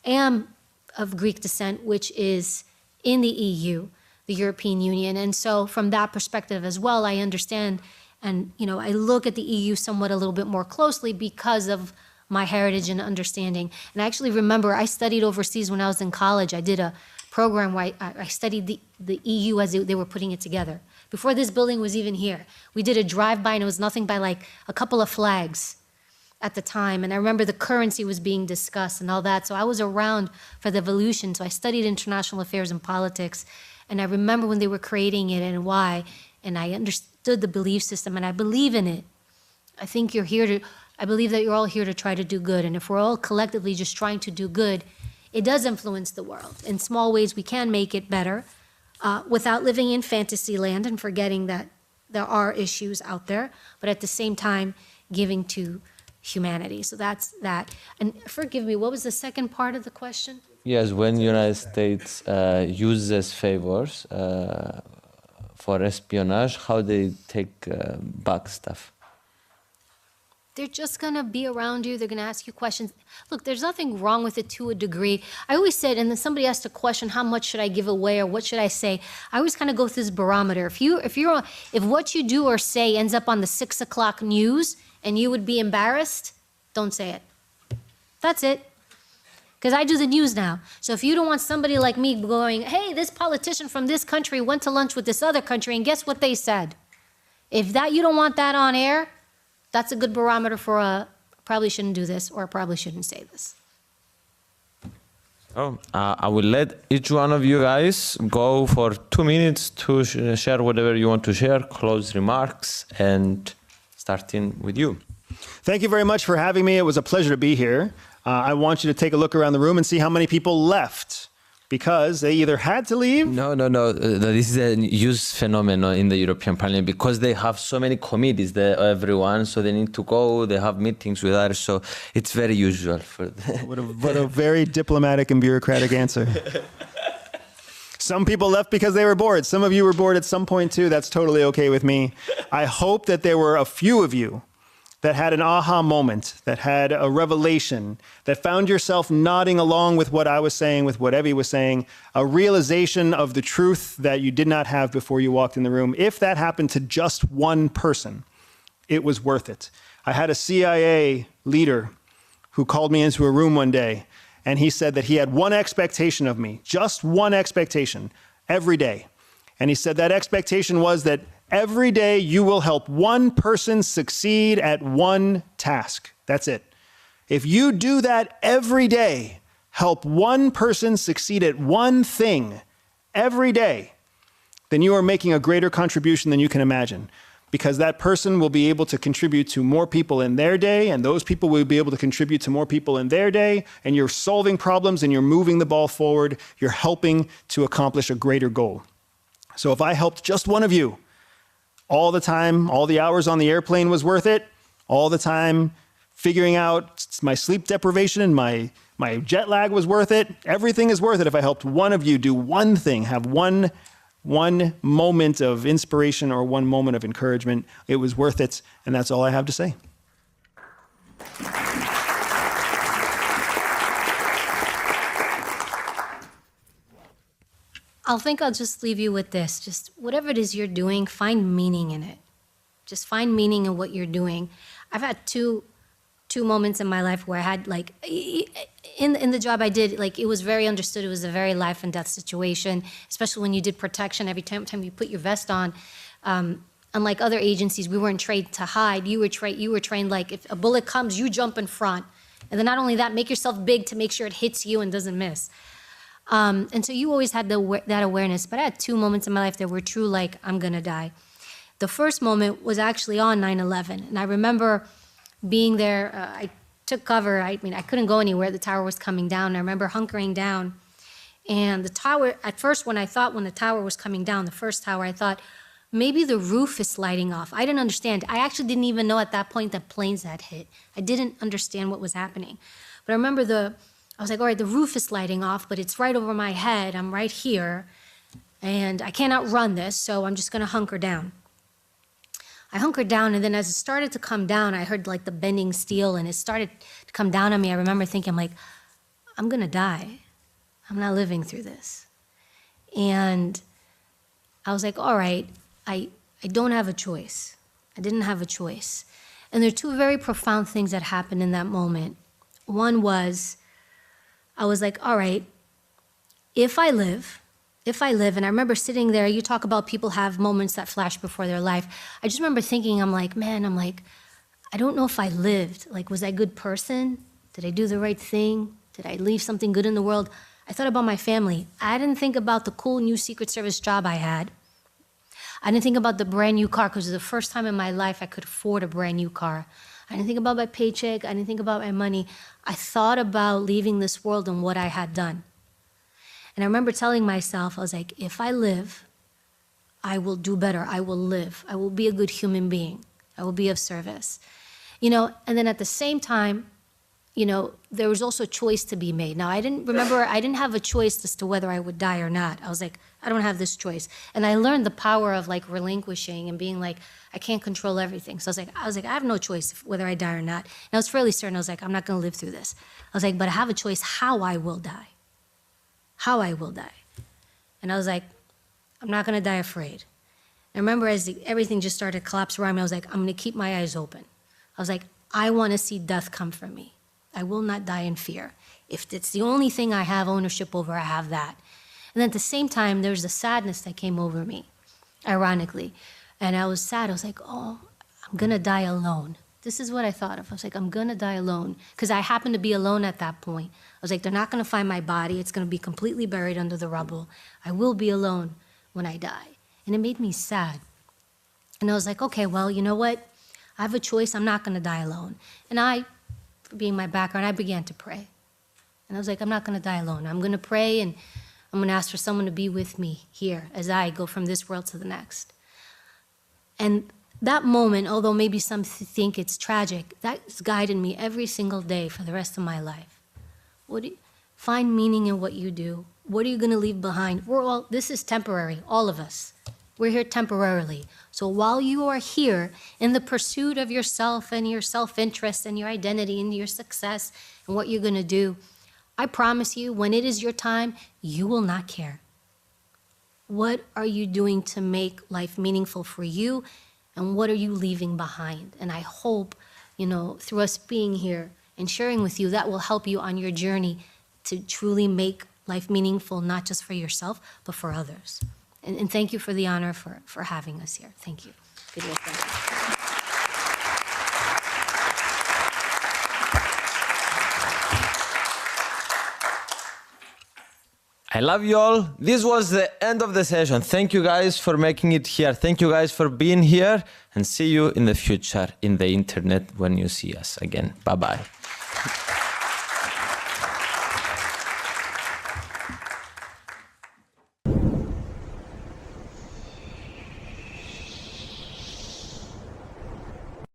am of Greek descent, which is in the EU, the European Union. And so from that perspective as well, I understand and, I look at the EU somewhat a little bit more closely because of my heritage and understanding. And I actually remember I studied overseas when I was in college. I did a program where I studied the EU as they were putting it together. Before this building was even here, we did a drive-by and it was nothing but like a couple of flags at the time. And I remember the currency was being discussed and all that. So I was around for the evolution. So I studied international affairs and politics. And I remember when they were creating it and why, and I understood the belief system, and I believe in it. I think I believe that you're all here to try to do good. And if we're all collectively just trying to do good, it does influence the world. In small ways, we can make it better without living in fantasy land and forgetting that there are issues out there, but at the same time, giving to humanity. So that's that. And forgive me, what was the second part of the question? Yes, when United States uses favors for espionage, how they take back stuff? They're just gonna be around you. They're gonna ask you questions. Look, there's nothing wrong with it to a degree. I always said, and then somebody asked a question, how much should I give away or what should I say? I always kind of go through this barometer. If what you do or say ends up on the 6 o'clock news and you would be embarrassed, don't say it. That's it. Because I do the news now. So if you don't want somebody like me going, hey, this politician from this country went to lunch with this other country and guess what they said? If you don't want that on air, that's a good barometer for probably shouldn't do this or probably shouldn't say this. I will let each one of you guys go for 2 minutes to share whatever you want to share, close remarks, and starting with you. Thank you very much for having me. It was a pleasure to be here. I want you to take a look around the room and see how many people left because they either had to leave. No. This is a huge phenomenon in the European Parliament because they have so many committees, everyone, so they need to go, they have meetings with others, so it's very usual for them. What a very diplomatic and bureaucratic answer. Some people left because they were bored. Some of you were bored at some point too. That's totally okay with me. I hope that there were a few of you that had an aha moment, that had a revelation, that found yourself nodding along with what I was saying, with what Evie was saying, a realization of the truth that you did not have before you walked in the room. If that happened to just one person, it was worth it. I had a CIA leader who called me into a room one day, and he said that he had one expectation of me, just one expectation, every day. And he said that expectation was that every day you will help one person succeed at one task. That's it. If you do that every day, help one person succeed at one thing every day, then you are making a greater contribution than you can imagine. Because that person will be able to contribute to more people in their day, and those people will be able to contribute to more people in their day, and you're solving problems and you're moving the ball forward. You're helping to accomplish a greater goal. So if I helped just one of you, all the time, all the hours on the airplane was worth it. All the time figuring out my sleep deprivation and my jet lag was worth it. Everything is worth it if I helped one of you do one thing, have one moment of inspiration or one moment of encouragement. It was worth it, and that's all I have to say. I'll just leave you with this. Just whatever it is you're doing, find meaning in it. Just find meaning in what you're doing. I've had two moments in my life where I had in the job I did, it was very understood. It was a very life and death situation, especially when you did protection. Every time you put your vest on, unlike other agencies, we weren't trained to hide. You were trained like if a bullet comes, you jump in front. And then not only that, make yourself big to make sure it hits you and doesn't miss. And so you always had that awareness. But I had two moments in my life that were true, I'm gonna die. The first moment was actually on 9/11. And I remember being there. I took cover. I couldn't go anywhere. The tower was coming down. I remember hunkering down. And the tower, at first when the tower was coming down, the first tower, I thought, maybe the roof is sliding off. I didn't understand. I actually didn't even know at that point that planes had hit. I didn't understand what was happening. But I remember I was like, all right, the roof is sliding off, but it's right over my head. I'm right here, and I cannot run this, so I'm just gonna hunker down. I hunkered down, and then as it started to come down, I heard the bending steel, and it started to come down on me. I remember thinking, I'm gonna die. I'm not living through this. And I was like, all right, I don't have a choice. I didn't have a choice. And there are two very profound things that happened in that moment. One was, I was like, all right, if I live, and I remember sitting there, you talk about people have moments that flash before their life. I just remember thinking, I don't know if I lived. Was I a good person? Did I do the right thing? Did I leave something good in the world? I thought about my family. I didn't think about the cool new Secret Service job I had. I didn't think about the brand new car because it was the first time in my life I could afford a brand new car. I didn't think about my paycheck. I didn't think about my money. I thought about leaving this world and what I had done. And I remember telling myself, I was like, if I live, I will do better. I will live. I will be a good human being. I will be of service. You know, and then at the same time, you know, there was also a choice to be made. Now, I didn't have a choice as to whether I would die or not. I was like, I don't have this choice. And I learned the power of like relinquishing and being like, I can't control everything. So I was like, I have no choice whether I die or not. And I was fairly certain, I was like, I'm not gonna live through this. I was like, but I have a choice how I will die. How I will die. And I was like, I'm not gonna die afraid. I remember as everything just started to collapse around me, I was like, I'm gonna keep my eyes open. I was like, I wanna see death come for me. I will not die in fear. If it's the only thing I have ownership over, I have that. And then at the same time, there was a sadness that came over me, ironically. And I was sad. I was like, oh, I'm gonna die alone. This is what I thought of. I was like, I'm gonna die alone. Because I happened to be alone at that point. I was like, they're not gonna find my body. It's gonna be completely buried under the rubble. I will be alone when I die. And it made me sad. And I was like, okay, well, you know what? I have a choice. I'm not gonna die alone. And I, being my background, I began to pray. And I was like, I'm not gonna die alone. I'm gonna pray and I'm gonna ask for someone to be with me here as I go from this world to the next. And that moment, although maybe some think it's tragic, that's guided me every single day for the rest of my life. Find meaning in what you do. What are you gonna leave behind? This is temporary, all of us. We're here temporarily. So while you are here in the pursuit of yourself and your self-interest and your identity and your success and what you're gonna do, I promise you, when it is your time, you will not care. What are you doing to make life meaningful for you? And what are you leaving behind? And I hope, you know, through us being here and sharing with you, that will help you on your journey to truly make life meaningful, not just for yourself, but for others. And thank you for the honor for having us here. Thank you. Good work. Thank you. I love you all. This was the end of the session. Thank you guys for making it here. Thank you guys for being here, and see you in the future in the internet when you see us again. Bye-bye.